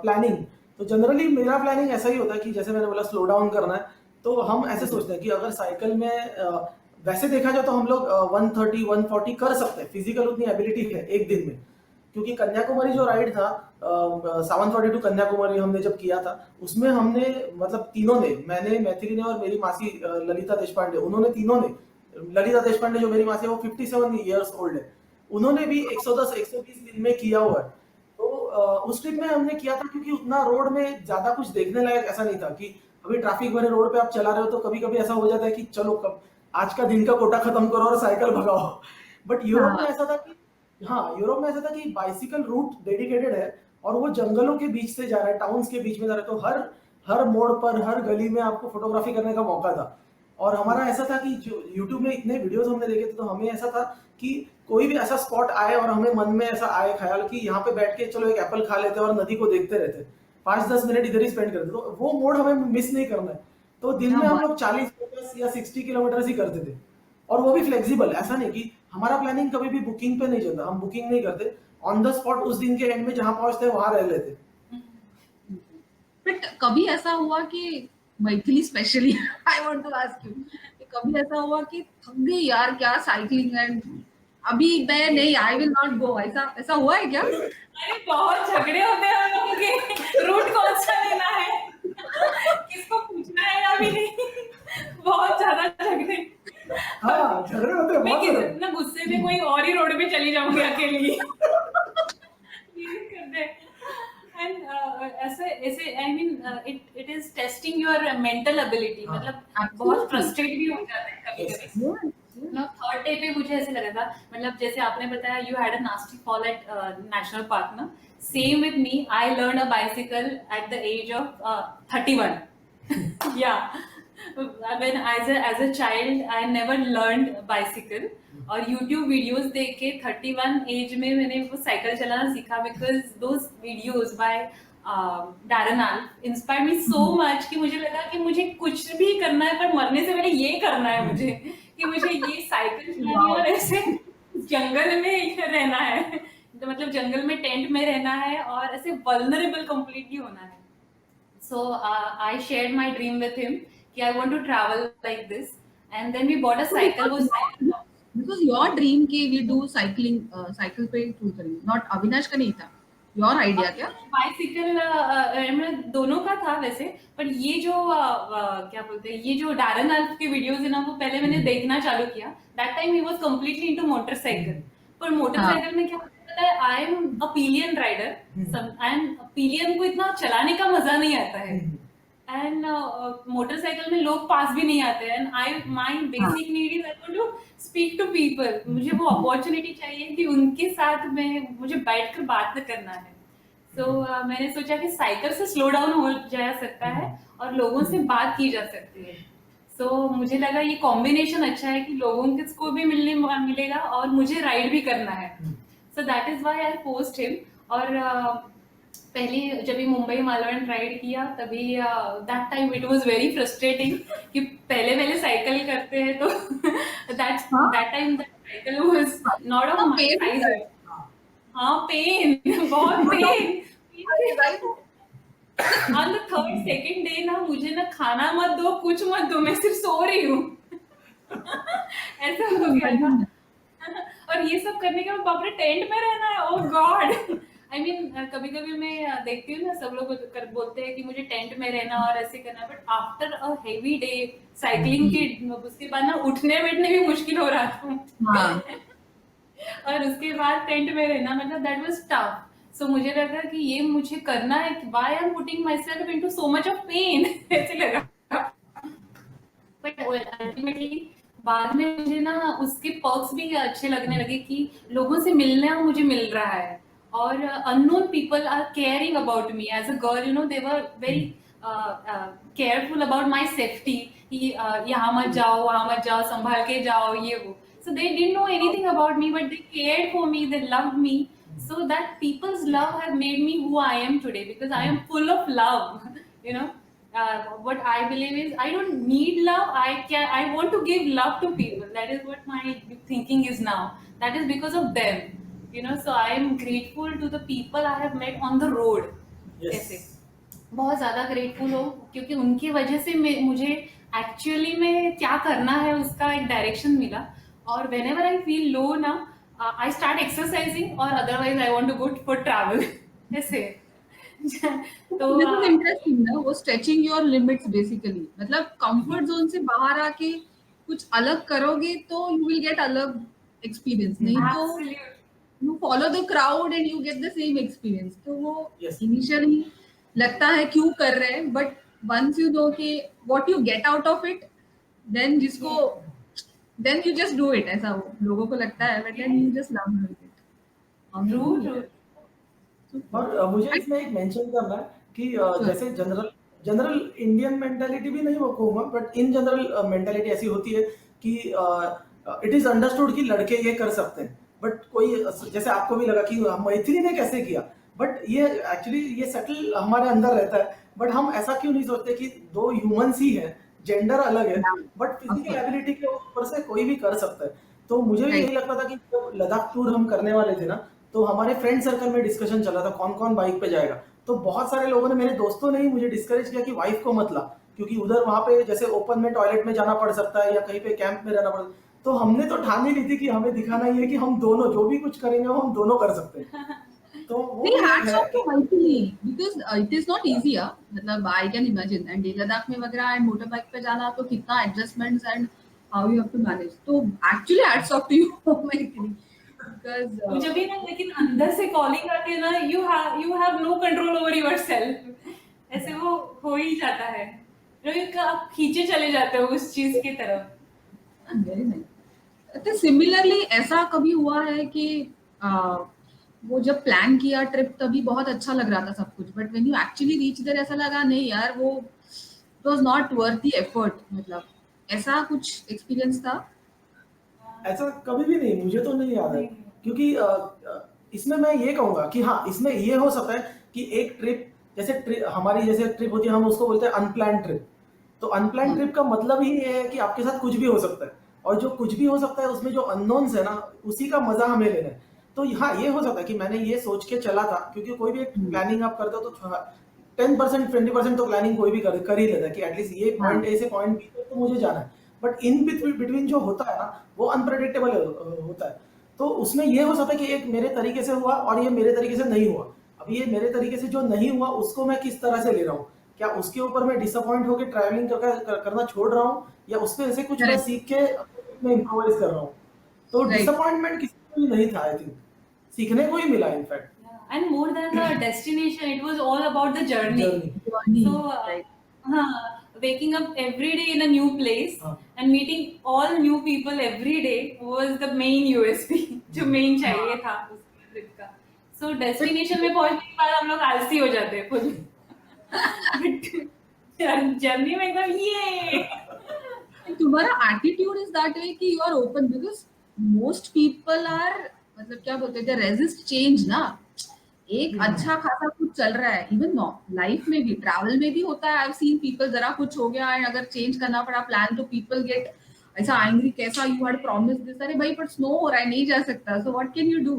प्लानिंग, तो जनरली मेरा प्लानिंग ऐसा ही होता है कि जैसे मैंने बोला स्लो डाउन करना है, तो हम ऐसे सोचते हैं कि अगर साइकिल में वैसे देखा जाए तो हम लोग 130 140 कर सकते हैं, फिजिकल उतनी एबिलिटी है एक दिन में, क्योंकि कन्याकुमारी जो राइड था, सावंतवाड़ी टू कन्याकुमारी हमने जब किया था, उसमें हमने, मतलब तीनों ने, मैंने, मैथिली ने और मेरी मासी ललिता देशपांडे, उन्होंने तीनों ने, ललिता देशपांडे जो मेरी मासी है वो 57 ईयर्स ओल्ड है, उन्होंने भी 110 120 दिन में किया हुआ है। तो उस ट्रिप में हमने किया था क्योंकि उतना रोड में ज्यादा कुछ देखने लायक ऐसा नहीं था, कि अभी ट्रैफिक भरे रोड पे आप चला रहे हो तो कभी कभी ऐसा हो जाता है कि चलो कब आज का दिन का कोटा खत्म करो और साइकिल भगाओ। बट यूरोप में ऐसा था कि, हाँ, यूरोप में ऐसा था कि बाइसिकल रूट डेडिकेटेड है, और वो जंगलों के बीच से जा रहा है, टाउन्स के बीच में जा रहा है, तो हर मोड़ पर, हर गली में आपको फोटोग्राफी करने का मौका था। और हमारा ऐसा था कि जो यूट्यूब में इतने वीडियोस हमने देखे थे, तो हमें ऐसा था कि कोई भी ऐसा स्पॉट आए और हमें मन में ऐसा आए ख्याल कि यहाँ पे बैठ के चलो एक एप्पल खा लेते और नदी को देखते रहते, 5-10 मिनट इधर ही स्पेंड करते, तो वो मोड हमें मिस नहीं करना है। तो दिन में हम लोग 40 किलोमीटर या 60 किलोमीटर ही करते थे, और वो भी फ्लेक्सिबल, ऐसा नहीं कि हमारा प्लानिंग कभी भी बुकिंग पे नहीं चलता, हम बुकिंग नहीं करते, ऑन द स्पॉट उस दिन के एंड में जहां पहुंचते वहां रह लेते। बट कभी ऐसा हुआ कि Maithili specially I want to ask you, कभी ऐसा हुआ कि थक गई यार क्या साइकिलिंग एंड अभी मैं नहीं, आई विल नॉट गो, ऐसा ऐसा हुआ है क्या? अरे बहुत झगड़े होते हैं हम लोगों के, रूट कौन सा लेना है, किसको पूछना है अभी नहीं, बहुत ज्यादा झगड़े। हाँ, झगड़े होते हैं मैं बहुत सारे। ना गुस्से में कोई और ही रोड पे चली जाऊंगी अकेली। एंड ऐसे ऐसे I mean it is testing your mental ability, मतलब बहुत फ्रस्ट्रेट भी हो जाता है कभी कभी। ना थर्ड डे पे मुझे ऐसे लगा था, मतलब जैसे आपने बताया you had a nasty fall at national park ना, same with me, I learn a bicycle at the age of 31 या when as a child I never learned bicycle, और YouTube वीडियोस देख के 31 एज में मैंने वो साइकिल चलाना सीखा, because those videos by Darren Alf inspire me so much कि मुझे लगा कि मुझे कुछ भी करना है पर मरने से पहले ये करना है मुझे, कि मुझे ये साइकिल चलानी और ऐसे जंगल में रहना है, तो मतलब जंगल में टेंट में रहना है और ऐसे वल्नरेबल कंप्लीटली होना है। So I shared my dream with him कि I want to travel like this, and then we bought a cycle. वो cycle Because your dream कि we do cycling, साइकिल पे क्यों करेंगे, नॉट अविनाश का नहीं था, योर आइडिया क्या? बाइसिकल मतलब दोनों का था वैसे, पर ये जो क्या बोलते हैं, ये जो डैरन आल्फ के वीडियोस है ना, वो पहले मैंने देखना चालू किया। That time he was completely into motorcycle, पर मोटरसाइकिल में क्या होता है, I am a pillion rider, and pillion को इतना चलाने का मजा नहीं आता है, एंड मोटरसाइकिल में लोग पास भी नहीं आते, and I my basic need is I want to speak to people, मुझे वो अपॉर्चुनिटी चाहिए कि उनके साथ में मुझे बैठकर बात करना है। तो मैंने सोचा कि साइकिल से स्लो डाउन हो जा सकता है और लोगों से बात की जा सकती है। सो मुझे लगा ये कॉम्बिनेशन अच्छा है कि लोगों को भी मिलेगा और मुझे राइड भी करना है। So that is why I post him. और पहले जब भी मुंबई मालवण राइड किया तभी that time it was very frustrating कि पहले साइकिल करते हैं तो that time that cycle was not of my size. हाँ, पेन, बहुत pain. On the third second day ना, मुझे ना खाना मत दो, कुछ मत दो, मैं सिर्फ सो रही हूँ। ऐसा हो गया था। और ये सब करने के बाद बाप रे, टेंट में रहना है, ओह गॉड। आई मीन कभी कभी मैं देखती हूँ ना, सब लोग बोलते हैं कि मुझे टेंट में रहना और ऐसे करना, but after a heavy day cycling के उसके बाद ना उठने बैठने भी मुश्किल हो रहा था। और उसके बाद टेंट में रहना, मतलब दैट वाज टफ। सो मुझे लगा कि ये मुझे करना है, why I am putting myself into so much of pain, ऐसे लगा। बट अल्टीमेटली बाद में मुझे ना उसके पर्क्स भी अच्छे लगने लगे कि लोगों से मिलना मुझे मिल रहा है, और unknown people are caring about me as a girl, you know, they were very careful about my safety, कि यहाँ मत जाओ, वहाँ मत जाओ, संभाल के जाओ, ये वो। So they didn't know anything about me, but they cared for me, they loved me. So that people's love have made me who I am today, because I am full of love. You know, what I believe is I don't need love. I want to give love to people. That is what my thinking is now. That is because of them. You know, so I am grateful to the people I have met on the road. Yes. ऐसे बहुत ज्यादा grateful हो, क्योंकि उनकी वजह से मुझे actually में क्या करना है उसका एक डायरेक्शन मिला। और whenever I feel low ना, I start exercising, or otherwise I want to go for travel. ऐसे। तो This is interesting ना, वो stretching your limits basically, मतलब comfort zone से बाहर आके कुछ अलग करोगे तो you will get अलग experience, नहीं तो absolute. you follow the crowd and you get the same experience। तो वो Yes. initially लगता है क्यों कर रहे हैं, but once you know कि what you get out of it, then जिसको then you just do it, ऐसा लोगों को लगता है, but then you just love doing it। True, true. और मुझे इसमें एक मेंशन करना है कि जैसे जनरल इंडियन मेंटालिटी भी नहीं वो कहूँगा, बट इन जनरल मेंटालिटी ऐसी होती है कि इट इज अंडरस्टूड कि लड़के ये कर सकते हैं, बट कोई जैसे आपको भी लगा कि मैथिली ने कैसे किया, बट ये एक्चुअली ये सेटल हमारे अंदर रहता है, बट हम ऐसा क्यों नहीं सोचते कि दो ह्यूमंस ही हैं जेंडर अलग है, Yeah, but of physical course. Ability के ऊपर से कोई भी कर सकता है। तो मुझे भी Right. यही लगता था कि जब लद्दाख टूर हम करने वाले थे ना, तो हमारे फ्रेंड सर्कल में डिस्कशन चला था कौन कौन बाइक पे जाएगा। तो बहुत सारे लोगों ने, मेरे दोस्तों ने ही मुझे डिस्करेज किया कि वाइफ को मत ला, क्योंकि उधर वहां पे जैसे ओपन में टॉयलेट में जाना पड़ सकता है या कहीं पे कैंप में रहना पड़। तो हमने तो ठान ही ली थी कि हमें दिखाना ही है कि हम दोनों जो भी कुछ करेंगे वो हम दोनों कर सकते हैं। तो See, वो एक hats है off to कि Mythili because it is not easy. मतलब I can imagine and Leh Ladakh में वगैरह and motorbike पे जाना तो कितना adjustments and how you have to manage. तो actually hats off to you Mythili because मुझे भी ना, लेकिन अंदर से कॉलिंग आती है ना, you have no control over yourself, ऐसे वो हो ही जाता है, आप खींचे चले जाते हो उस चीज की तरफ। very nice. तो सिमिलरली ऐसा कभी हुआ है कि आ, वो जब प्लान किया ट्रिप तभी बहुत अच्छा लग रहा था सब कुछ but when you actually reach there ऐसा लगा नहीं यार वो it was not worth the effort मतलब ऐसा कुछ एक्सपीरियंस था? ऐसा कभी भी नहीं, मुझे तो नहीं याद है। नहीं। क्योंकि इसमें मैं ये कहूंगा कि हाँ, इसमें ये हो सकता है कि एक ट्रिप, जैसे हमारी जैसे ट्रिप होती है, हम उसको बोलते हैं अनप्लान ट्रिप। तो अनप्लान ट्रिप का मतलब ही ये है कि आपके साथ कुछ भी हो सकता है, और जो कुछ भी हो सकता है उसमें जो अननोन्स है ना, उसी का मजा हमें लेना है। तो हाँ, ये हो सकता है कि मैंने ये सोच के चला था, क्योंकि कोई भी एक प्लानिंग आप करते हो तो 10% 20% तो प्लानिंग कोई भी कर ही लेता है कि एटलीस्ट ये पॉइंट ए से पॉइंट बी तक तो मुझे जाना है। बट इन बिटवीन जो होता है ना, वो अनप्रेडिक्टेबल होता है। तो उसमें ये हो सकता है कि एक मेरे तरीके से हुआ और ये मेरे तरीके से नहीं हुआ। अब ये मेरे तरीके से जो नहीं हुआ उसको मैं किस तरह से ले रहा हूँ, क्या उसके ऊपर मैं डिसअपॉइंट होकर ट्रैवलिंग करना छोड़ रहा हूँ, या उसमें ऐसे कुछ मैं करेक्ट. सीख के मैं इम्प्रोवाइज कर रहा हूँ। तो राइट. डिसअपॉइंटमेंट किसी को भी नहीं था, आई थिंक सीखने को ही मिला in fact. And more than the destination, it was all about the journey. Journey. So, right. waking up every day in a new place and meeting all new people every day was the main USP जो main चाहिए था उस trip का। So destination में पहुंचने के बाद हम लोग आलसी हो जाते हैं खुद, बट जर्नी में एकदम ये तुम्हारा एटीट्यूड इज दैट वे कि you are open because most people are मतलब क्या बोलते हैं रेजिस्ट चेंज ना. एक अच्छा खासा कुछ चल रहा है इवन नो लाइफ में भी ट्रैवल में भी होता है. आई हैव सीन पीपल जरा कुछ हो गया एंड अगर चेंज करना पड़ा प्लान तो पीपल गेट ऐसा एंग्री कैसा यू हैड प्रॉमिस दिस अरे भाई पर स्नो हो रहा है नहीं जा सकता so what can you do.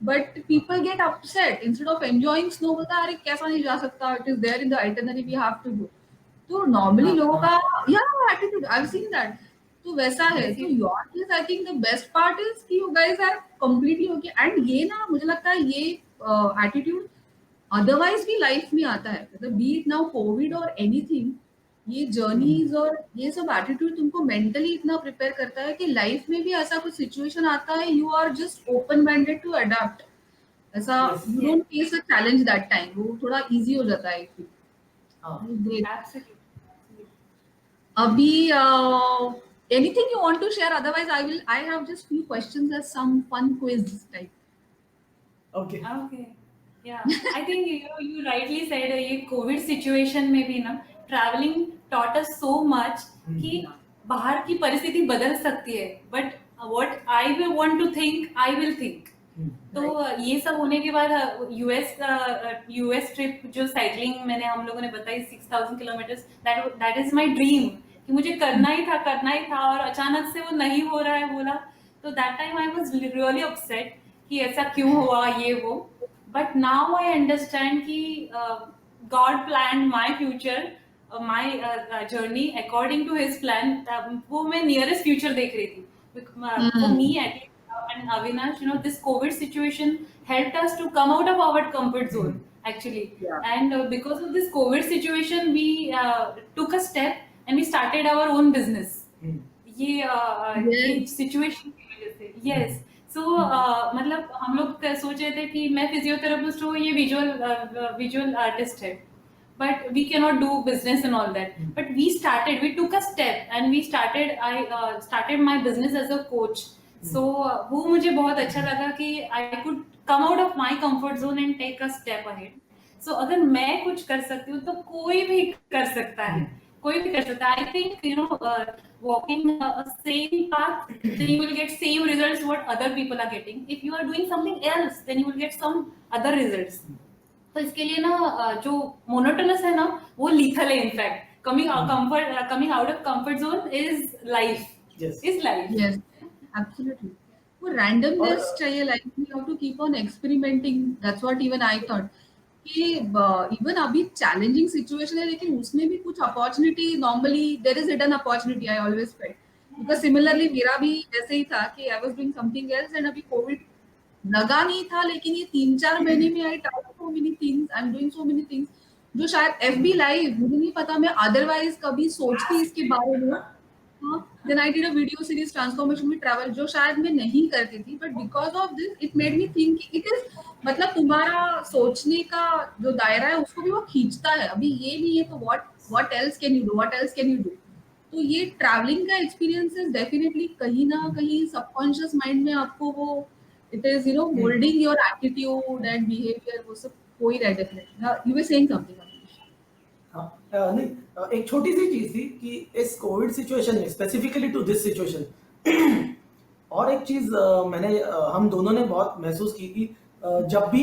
But people get upset instead of enjoying snow बोलता है अरे कैसा नहीं जा सकता it is there in the itinerary we have to do. तो नॉर्मली लोगों का या attitude I have seen that. तो वैसा है. तो your case I think the best part is कि you guys are completely okay एंड ये ना मुझे लगता है ये एटीट्यूड अदरवाइज भी लाइफ में आता है मतलब बी इट नाउ कोविड और एनीथिंग. ये जर्नीज और ये सब एटीट्यूड तुमको मेंटली इतना प्रिपेयर करता है कि लाइफ में भी ऐसा कुछ सिचुएशन आता है you are just open minded to adapt. ऐसा you don't face a challenge that time. वो थोड़ा इजी हो जाता है. Great. absolutely. Abhi, anything you want to share? Otherwise, I have just few questions as some fun quiz type. Okay. Okay. Yeah. I think you rightly said ये Covid situation में भी ना travelling taught us so much कि बाहर की परिस्थिति बदल सकती है, but what I will want to think, I will think. तो ये सब होने के बाद यूएस ट्रिप जो साइकिलिंग मैंने हम लोगों ने बताई 6000 kilometres, that is my dream कि मुझे करना ही था और अचानक से वो नहीं हो रहा है बोला, तो that time I was really upset कि ऐसा क्यों हुआ ये वो. बट नाउ आई अंडरस्टैंड कि God plan my future, my journey according to his plan. वो मैं नियरेस्ट फ्यूचर देख रही थी for me at least. And Avinash, this COVID situation helped us to come out of our comfort zone, actually. Yeah. And because of this COVID situation, we took a step and we started our own business. ये situation की वजह से. Yes. So, मतलब हम लोग सोच रहे थे कि मैं फिजियोथेरेपिस्ट हूँ, ये विजुअल आर्टिस्ट है. But we cannot do business and all that. But we took a step and I started my business as a coach. So वो मुझे बहुत अच्छा लगा कि I could come out of my comfort zone and take a step ahead. So अगर मैं कुछ कर सकती हूँ तो कोई भी कर सकता है. I think walking a same path, then you will get same results what other people are getting. If you are doing something else, then you will get some other results. तो इसके लिए ना जो मोनोटोनस है ना वो lethal है in fact. coming out of comfort zone is life. Yes. Is life. Yes, absolutely. वो randomness और चाहिए, like we have to keep on experimenting. That's what even I thought. कि even अभी challenging situation है, लेकिन उसमें भी कुछ opportunity, normally there is hidden opportunity, I always felt. Because similarly मेरा भी ऐसे ही था कि I was doing something else and अभी COVID लगा नहीं था, लेकिन ये 3-4 महीने में I tried so many things, I'm doing so many things जो शायद FB लाइव मुझे नहीं पता मैं otherwise कभी सोचती इसके बारे में. Then I did a video series transformation with travel जो शायद मैं नहीं करती थी, but because of this it made me think it is, मतलब तुम्हारा सोचने का जो दायरा है उसको भी वो खींचता है. अभी ये नहीं है तो what else can you do, what else can you do. तो ये ट्रैवलिंग का एक्सपीरियंसेस डेफिनेटली कहीं ना कहीं सबकॉन्शियस माइंड में आपको वो it is moulding your attitude and behaviour, वो सब हो ही रहा है definitely. You were saying something. हाँ नहीं एक छोटी सी चीज थी कि इस कोविड सिचुएशन में स्पेसिफिकली टू दिस सिचुएशन और एक चीज मैंने हम दोनों ने बहुत महसूस की कि जब भी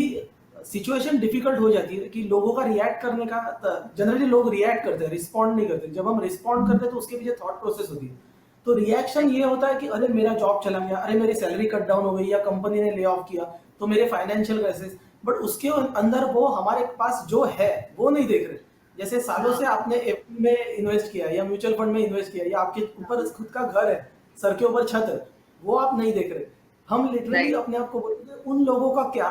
सिचुएशन डिफिकल्ट हो जाती है कि लोगों का रिएक्ट करने का जनरली लोग रिएक्ट करते हैं, रिस्पॉन्ड नहीं करते. जब हम रिस्पॉन्ड करते हैं तो उसके पीछे थॉट प्रोसेस होती है. तो रिएक्शन ये होता है कि अरे मेरा जॉब चला गया, अरे मेरी सैलरी कट डाउन हो गई, या कंपनी ने ले ऑफ किया तो मेरे फाइनेंशियल क्राइसिस. बट उसके अंदर वो हमारे पास जो है वो नहीं देख रहे. जैसे सालों से आपने एफडी में इन्वेस्ट किया या म्यूचुअल फंड में इन्वेस्ट किया या आपके ऊपर खुद का घर है, सर के ऊपर छत है, वो आप नहीं देख रहे. हम लिटरली अपने आप को बोलते हैं उन लोगों का क्या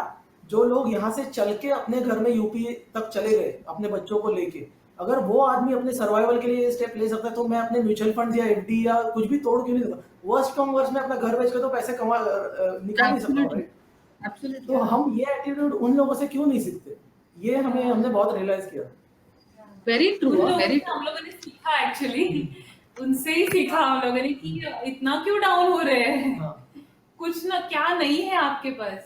जो लोग यहाँ से चल के अपने घर में यूपी तक चले गए अपने बच्चों को लेके. अगर वो आदमी अपने सर्वाइवल के लिए ये स्टेप ले सकता है तो मैं अपने म्यूचुअल फंड या एफडी या कुछ भी तोड़ क्यों नहीं सकता. वर्स्ट कम वर्स्ट में अपना घर बेच के तो पैसे कमा निकाल नहीं सकता. एब्सोल्युटली. तो हम ये एटीट्यूड उन लोगों से क्यों नहीं सीखते, ये हमने बहुत रियलाइज किया. Very true. वेरी हम लोगों ने सीखा एक्चुअली, उनसे ही सीखा हम लोगों ने कि इतना क्यों डाउन हो रहे हैं. कुछ ना क्या नहीं है आपके पास.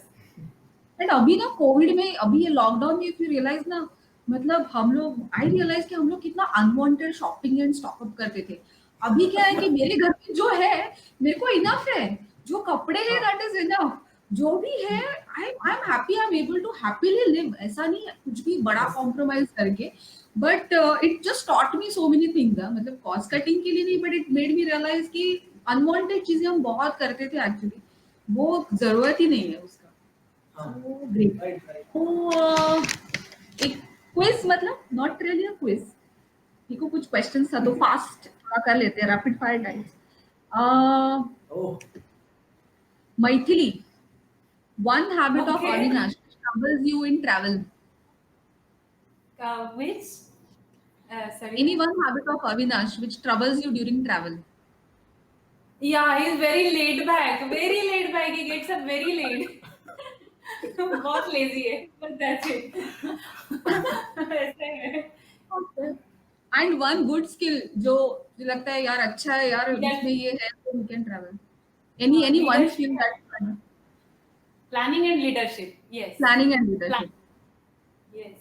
एंड अभी ना कोविड में, अभी ये लॉकडाउन में, इफ यू रियलाइज ना, मतलब हम लोग, आई रियलाइज कि हम लोग कितना unwanted shopping and stock up करते थे. अभी क्या है कि मेरे घर में जो है मेरे को इनफ है, जो कपड़े हैं दैट इज इनफ, जो भी है I am happy, I am able to happily live. ऐसा नहीं है कुछ भी बड़ा कॉम्प्रोमाइज करके. But it just taught me so many things. मतलब कॉस्ट कटिंग के लिए नहीं, but it made me realise कि अनवांटेड चीजें हम बहुत करते थे एक्चुअली, वो जरूरत ही नहीं है उसका. ग्रेट. एक क्विज, मतलब नॉट रियली अ क्विज, देखो कुछ क्वेश्चंस था तो फास्ट थोड़ा कर लेते हैं, rapid fire times. Maithili, one habit of Okay. Avinash which troubles you in travel. Which? Sorry. Any one habit of Avinash which troubles you during travel. Yeah, he's very laid back. Very laid back. He gets up very late. बहुत lazy है, but that's it. ऐसे है. And one good skill जो लगता है यार अच्छा है यार, इसमें ये है तो you can travel. Any one skill that Planning and leadership. Yes. planning and leadership. Yes.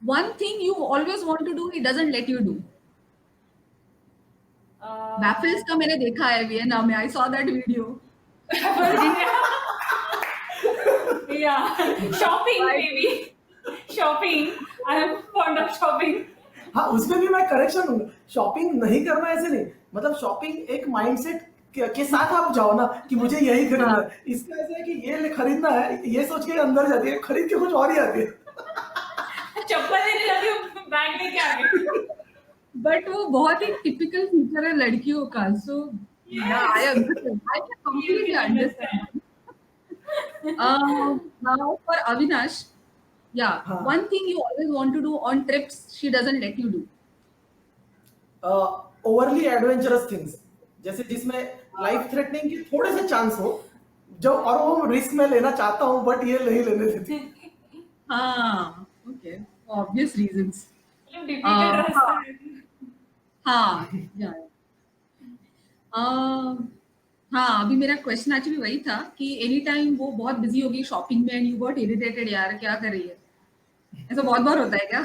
One thing you always want to do, he doesn't let you do. Baffles का मैंने देखा है वियना में. I saw that video. Yeah. Shopping, maybe. Shopping. I am fond of shopping. हाँ, उसमें भी मैं correction हूँ. शॉपिंग नहीं करना ऐसे नहीं, मतलब शॉपिंग एक माइंडसेट के साथ आप जाओ ना कि मुझे यही खरीदना है. इसका ऐसा है कि ये खरीदना है, ये सोच के अंदर जाती है, खरीद के कुछ और ही आती है. चप्पल लेने जाती हूँ, बैग लेके आ गई. बट वो बहुत ही टिपिकल फीचर है लड़कियों का. So I completely understand. Now for Avinash, yeah, one thing you always want to do on trips, she doesn't let you do. Overly adventurous things, जैसे जिसमें लाइफ थ्रेटनिंग के थोड़े से चांस हो, जो और वो रिस्क में लेना चाहता हूँ बट ये नहीं लेने देती. हाँ, okay, obvious reasons. डिफिकल्ट रास्ता है. हाँ, yeah. हाँ, अभी मेरा क्वेश्चन एक्चुअली वही था कि एनी टाइम वो बहुत बिजी होगी शॉपिंग में एंड यू गॉट इरिटेटेड, यार क्या कर रही है, ऐसा बहुत बार होता है क्या?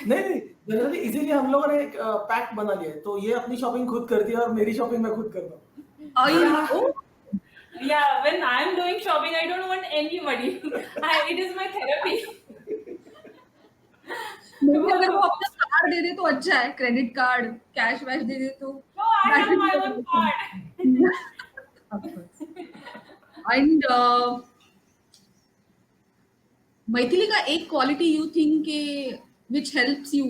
नहीं, जनरली इसीलिए हम लोगों ने एक पैक्ट बना लिया है, तो ये अपनी शॉपिंग खुद करती है और मेरी शॉपिंग मैं खुद करता हूँ. Yeah, when I'm doing shopping, I don't want anybody. It is my therapy. अगर वो अपना कार्ड दे दे तो अच्छा है, क्रेडिट कार्ड, कैश वैश दे दे तो No, I that have will my be a own blessing. card. Of course. And Maithili का एक quality you think के which helps you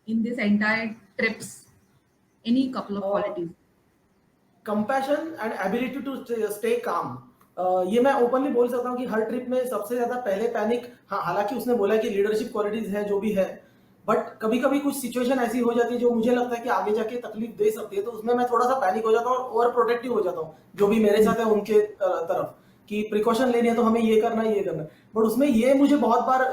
in this entire trips, any couple of qualities? Compassion and ability to stay calm. ये मैं openly बोल सकता हूँ कि हर trip में सबसे ज्यादा पहले पैनिक, हाँ हालांकि उसने बोला कि लीडरशिप क्वालिटीज है जो भी है, बट कभी कभी कुछ सिचुएशन ऐसी हो जाती है जो मुझे लगता है कि आगे जाके तकलीफ दे सकती है, तो उसमें मैं थोड़ा सा पैनिक हो जाता हूँ और ओवर प्रोटेक्टिव हो जाता हूँ जो भी मेरे साथ है उनके तरफ, कि प्रिकॉशन लेनी है तो हमें ये करना है ये करना है। बट उसमें ये मुझे बहुत बार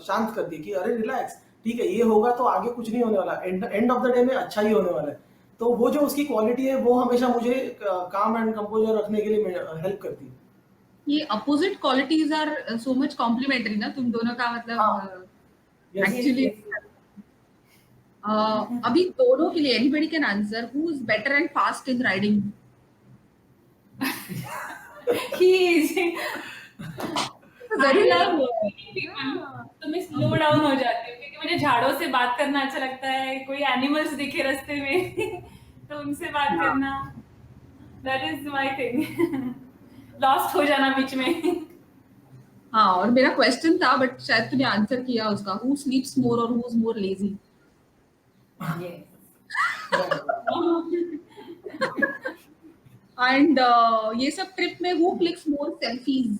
शांत कर दी कि अरे रिलैक्स, ठीक है ये होगा तो आगे कुछ नहीं होने वाला, एंड ऑफ द डे में अच्छा ही होने वाला है। तो वो जो उसकी क्वालिटी है वो हमेशा मुझे काम एंड कंपोजर रखने के लिए हेल्प करती है। ये opposite qualities are so much complementary ना तुम दोनों का, मतलब हाँ। Yes. एक्चुअली अभी दोनों के लिए anybody can answer, who is better and fast in riding? He is. I जरूरी love नहीं meeting people. तो मैं स्लो डाउन हो जाती हूँ क्योंकि मुझे झाड़ों से बात करना अच्छा लगता है, कोई एनिमल्स दिखे रास्ते में तो उनसे बात करना, that is my thing. Lost हो जाना बीच में। हाँ, और मेरा क्वेश्चन था बट शायद तूने आंसर किया उसका, हु स्लीप्स मोर और who is more lazy? And ये सब ट्रिप में who clicks more selfies?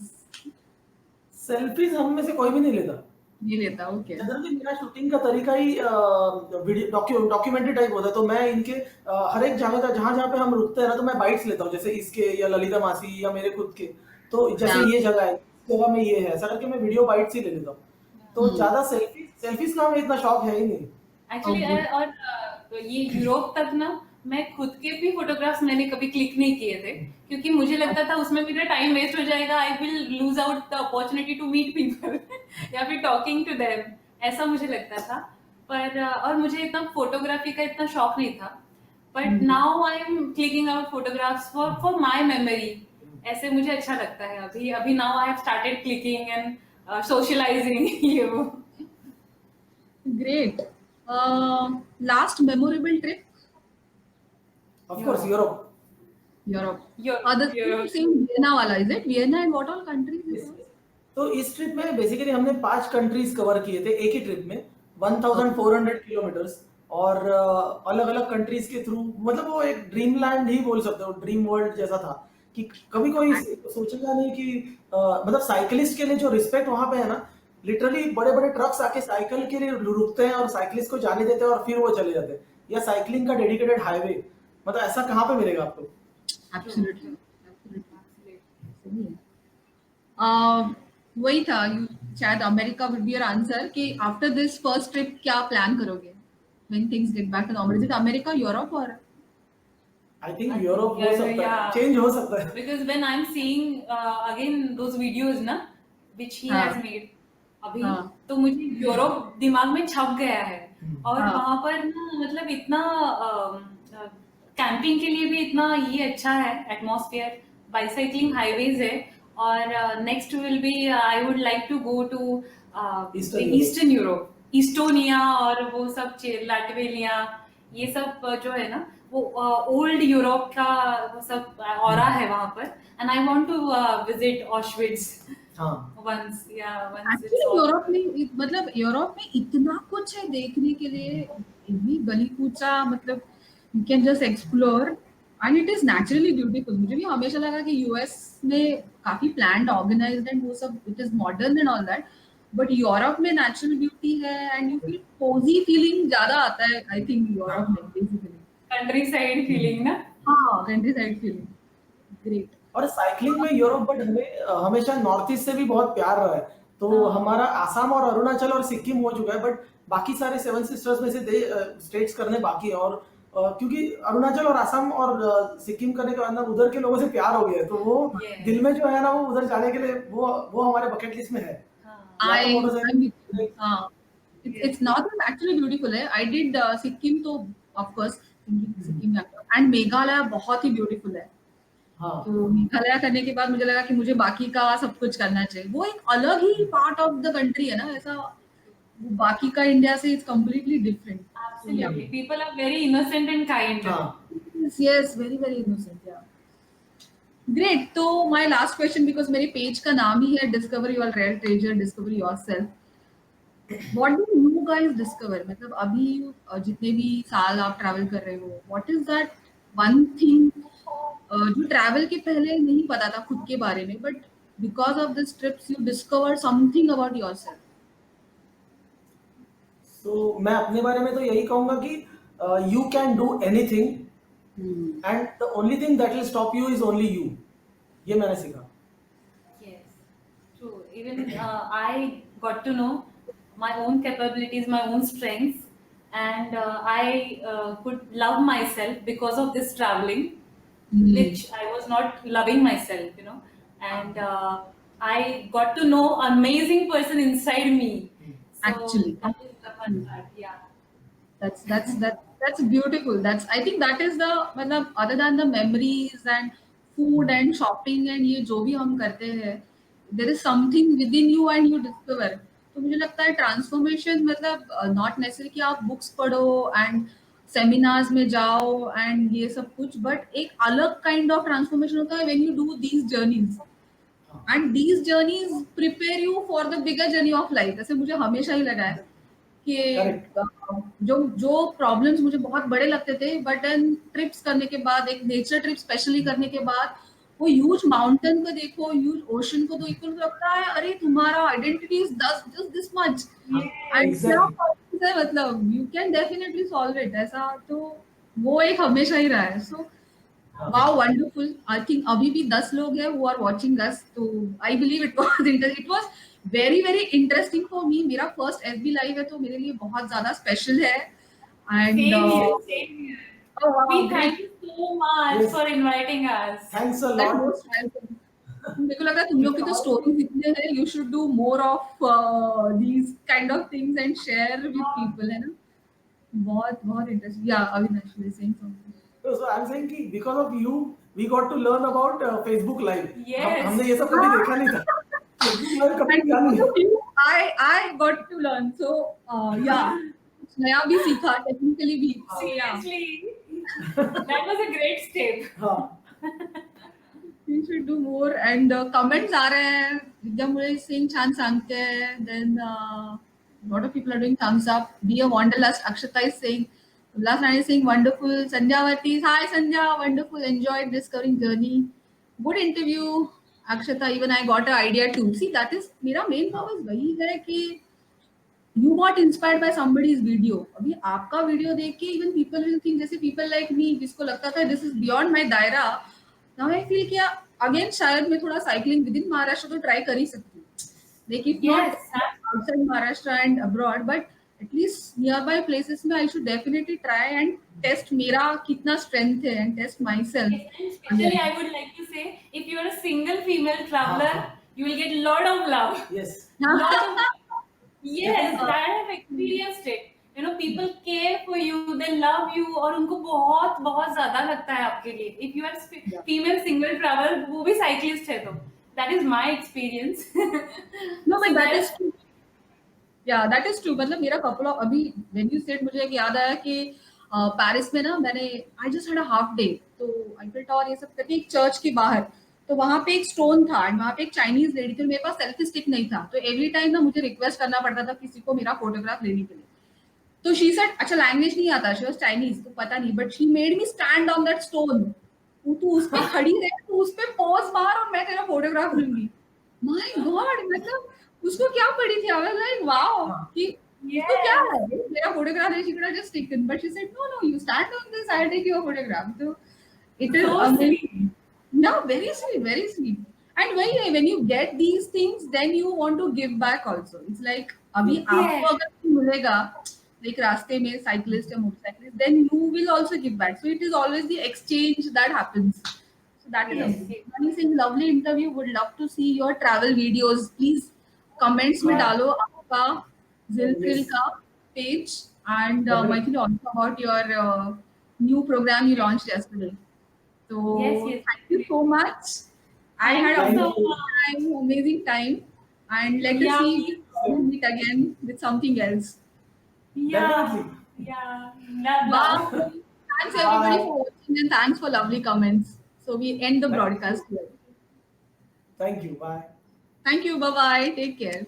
Selfies हम में से कोई भी नहीं लेता। नहीं लेता, ओके। जनरली मेरा शूटिंग का तरीका ही वीडियो डॉक्यूमेंट्री टाइप होता है, तो मैं इनके हर एक जगह का जहाँ जहाँ पे हम रुकते हैं ना तो मैं बाइट्स लेता हूँ, जैसे इसके या ललिता मासी या मेरे खुद के, तो जैसे हाँ। ये जगह है, इस जगह में ये है, ऐसा करके मैं वीडियो बाइट्स ही ले लेता हूँ। तो ज्यादा सेल्फीज का हमें इतना शौक है ही नहीं। Actually Oh, good. और ये यूरोप तक ना मैं खुद के भी फोटोग्राफ्स मैंने कभी क्लिक नहीं किए थे क्योंकि मुझे लगता था उसमें मेरा टाइम वेस्ट हो जाएगा, I will lose out the opportunity to meet people या फिर टॉकिंग टू देम, ऐसा मुझे लगता था। पर और मुझे इतना फोटोग्राफी का इतना शौक नहीं था, but now I am clicking out photographs for my memory, ऐसे मुझे अच्छा लगता है। अभी अभी now I have started clicking and socialising ये वो। Great. Last memorable trip? Of course Europe. Europe. The Europe. same Vienna wala, is it? Vienna and what all countries? It was? तो इस ट्रिप में बेसिकली हमने 5 countries cover किए थे एक ही trip में, 1400 किलोमीटर्स, और अलग अलग कंट्रीज के थ्रू, मतलब वो एक ड्रीम लैंड ही बोल सकते हो, ड्रीम वर्ल्ड जैसा था कि कभी कोई सोचेगा नहीं कि मतलब साइकिलिस्ट के लिए जो रिस्पेक्ट वहां पे है ना, लिटरली बड़े बड़े ट्रक्स आके साइकिल के लिए रुकते हैं और साइकिलिस्ट को जाने देते हैं और फिर वो चले जाते हैं, या साइकिलिंग का डेडिकेटेड हाईवे, मतलब ऐसा कहाँ पे मिलेगा आपको? Absolutely. Absolutely. वही था, शायद America would be your answer कि after this first trip क्या प्लान करोगे when things get back to normal? Is it America, Europe or? I think Europe हो सकता है, Yeah. चेंज हो सकता है। Because when I'm seeing again those videos ना which he हाँ. has made अभी, हाँ. तो मुझे यूरोप दिमाग में छप गया है। और हाँ. वहां पर ना मतलब इतना कैंपिंग के लिए भी इतना ये अच्छा है एटमॉस्फेयर, बाइसाइक्लिंग हाईवेज है, और next will be I would like to go to Eastern Europe, Estonia और वो सब लाटवेलिया, ये सब जो है ना वो ओल्ड यूरोप का वो सब ऑरा है वहां पर, and I want to visit Auschwitz हाँ once, yeah, once it's Actually, all. Europe में मतलब यूरोप में इतना कुछ है देखने के लिए, इतनी गली कूचा, मतलब you can just explore and it is naturally beautiful. मुझे भी हमेशा लगा कि यूएस में काफी प्लान्ड, ऑर्गेनाइज्ड एंड वो सब, it is modern and all that, but Europe में नेचुरल ब्यूटी है and you feel cosy feeling ज्यादा आता है, आई थिंक यूरोप में बेसिकली। कंट्री साइड फीलिंग ना। हाँ, कंट्री साइड फीलिंग, ग्रेट। और साइकिलिंग में यूरोप, बट हमें हमेशा नॉर्थ ईस्ट से भी बहुत प्यार रहा है, तो हमारा आसाम और अरुणाचल और सिक्किम हो चुका है, बट बाकी सारे 7 सिस्टर्स में से स्टेट्स करने बाकी है, और क्योंकि अरुणाचल और आसाम और सिक्किम करने के बाद ना उधर के लोगों से प्यार हो गया है, तो वो दिल में जो है ना वो उधर जाने के लिए वो हमारे बकेट लिस्ट में है। It's not actually beautiful है। I did सिक्किम, तो of course Sikkim and Meghalaya बहुत ही ब्यूटीफुल है। हाँ। तो मेघालय करने के बाद मुझे लगा कि मुझे बाकी का सब कुछ करना चाहिए, वो एक अलग ही पार्ट ऑफ द कंट्री है ना, ऐसा वो बाकी का इंडिया से it's completely different. So yeah. Absolutely. People are very innocent and kind. हाँ Yes, very very innocent. Yeah. Great. तो my last question, because मेरे पेज का नाम ही है Discover Your Rare Treasure, Discover Yourself. What do you guys discover? मतलब अभी जितने भी साल आप ट्रैवल कर रहे हो, what is that one thing जो ट्रैवल के पहले नहीं पता था खुद के बारे में, but because of this trips you discover something about yourself. तो मैं अपने बारे में तो यही कहूंगा कि you can do anything and the only thing that will stop you is only you. ये मैंने सीखा. Yes, true. Even I got to know my own capabilities, my own strengths, and I could love myself because of this traveling, which I was not loving myself, and I got to know amazing person inside me. So Actually. that is the fun part. Yeah. That's beautiful. That's, I think that is the, मतलब other than the memories and food and shopping and ये जो भी हम करते हैं, there is something within you and you discover. तो मुझे लगता है ट्रांसफॉर्मेशन मतलब नॉट नेसेसरी कि आप बुक्स पढ़ो एंड सेमिनार्स में जाओ एंड ये सब कुछ, बट एक अलग काइंड ऑफ ट्रांसफॉर्मेशन होता है when you do these journeys, and these journeys prepare you for the bigger journey of life. जैसे मुझे हमेशा ही लगा है कि जो जो प्रॉब्लम्स मुझे बहुत बड़े लगते थे, बट ट्रिप्स करने के बाद, एक नेचर ट्रिप स्पेशली करने के बाद, वो ह्यूज माउंटेन को देखो, ह्यूज ओशन को देखो, तो लगता है अरे तुम्हारा identity is just this much and क्या problems है, मतलब you can definitely solve it. ऐसा तो वो एक हमेशा ही रहा है. So wow, wonderful. I think अभी भी 10 लोग हैं हु आर वाचिंग अस, तो I believe it was very very interesting for me. मेरा फर्स्ट एफबी लाइव है तो मेरे लिए बहुत ज्यादा स्पेशल है. And Same here, same here. We thank you so much Yes. for inviting us. Thanks a lot. मेरे को लगा तुम लोग की तो स्टोरीज इतने हैं, you should do more of these kind of things and share with people, है ना. बहुत बहुत इंटरेस्टिंग. या Avinash you saying something. So I'm saying कि because of you we got to learn about Facebook Live. Yes. हमने ये सब कभी देखा नहीं था. Facebook Live कभी And किया नहीं. because of you, I got to learn. So yeah, कुछ नया भी सीखा टेक्निकली भी. So yeah, Seriously, that was a great step. हाँ. we should do more. And comments आ रहे हैं. विद्यामुळे सिंग छान सांगते. Then lot of people are doing thumbs up. Be a wanderlust. Akshata is saying, Ullas Rani is saying wonderful. Sandhyavati, hi Sandhya, wonderful. Enjoyed discovering journey. Good interview. Akshata, even I got an idea too. See, that is मेरा main purpose वही है कि you got inspired by somebody's video. अभी आपका video देख के even people will think, जैसे people like me जिसको लगता था this is beyond my दायरा, now I feel कि again शायद मैं थोड़ा cycling within महाराष्ट्र तो try कर ही सकती हूँ. Like if Yes, not outside Maharashtra and abroad, but at least nearby places में I should definitely try and test मेरा कितना strength है and test myself. yes, and especially I would like to say, if you are a single female traveler, you will get lot of love. Yes. Lot of yes, that I have experienced it. People care for you, they love you, और उनको बहुत बहुत ज्यादा लगता है आपके लिए. If you are female single traveler, वो भी cyclist है तो. That is my experience. No, but that is true. Yeah, that is true. मतलब मेरा couple of अभी when you said मुझे एक याद आया कि पेरिस में ना मैंने I just had a half day, तो Eiffel Tower ये सब करके एक चर्च के बाहर, तो वहाँ पे एक स्टोन था और वहाँ पे एक चाइनीज लेडी थी. मेरे पास सेल्फी स्टिक नहीं था, तो एवरी टाइम ना मुझे रिक्वेस्ट करना पड़ता था किसी को मेरा फोटोग्राफ लेने के लिए. तो शी सेड, अच्छा लैंग्वेज नहीं आता, शी वाज चाइनीज, तो पता नहीं, but she made me stand on that stone. तू उस पे खड़ी रह, तू उस पे पॉज मार और मैं तेरा फोटोग्राफ लूंगी. माय गॉड, मतलब उसको क्या पड़ी थी. आई वाज लाइक वाओ कि इसको क्या है, मेरा फोटोग्राफ है. She could just taken, but she said no no, you stand on this, I take your photograph. तो it is amazing. No, very sweet, very sweet. And when you get these things, then you want to give back also. It's like अभी आपको अगर मिलेगा like रास्ते में cyclist या motorcyclist, then you will also give back. So it is always the exchange that happens. So that is amazing. Money Singh, lovely interview. Would love to see your travel videos. Please comments में डालो आपका Zilthil का page, and Maithili also about your new program you launched yesterday. So Yes. thank you so much. I had Thank you amazing so much. amazing time, and let us Yeah, see me We'll meet again with something else. Yeah. Definitely. Yeah. Bye. Love. Thanks everybody for watching and thanks for lovely comments. So we end the Thank broadcast here. Thank you. Bye. Thank you. Bye bye. Take care.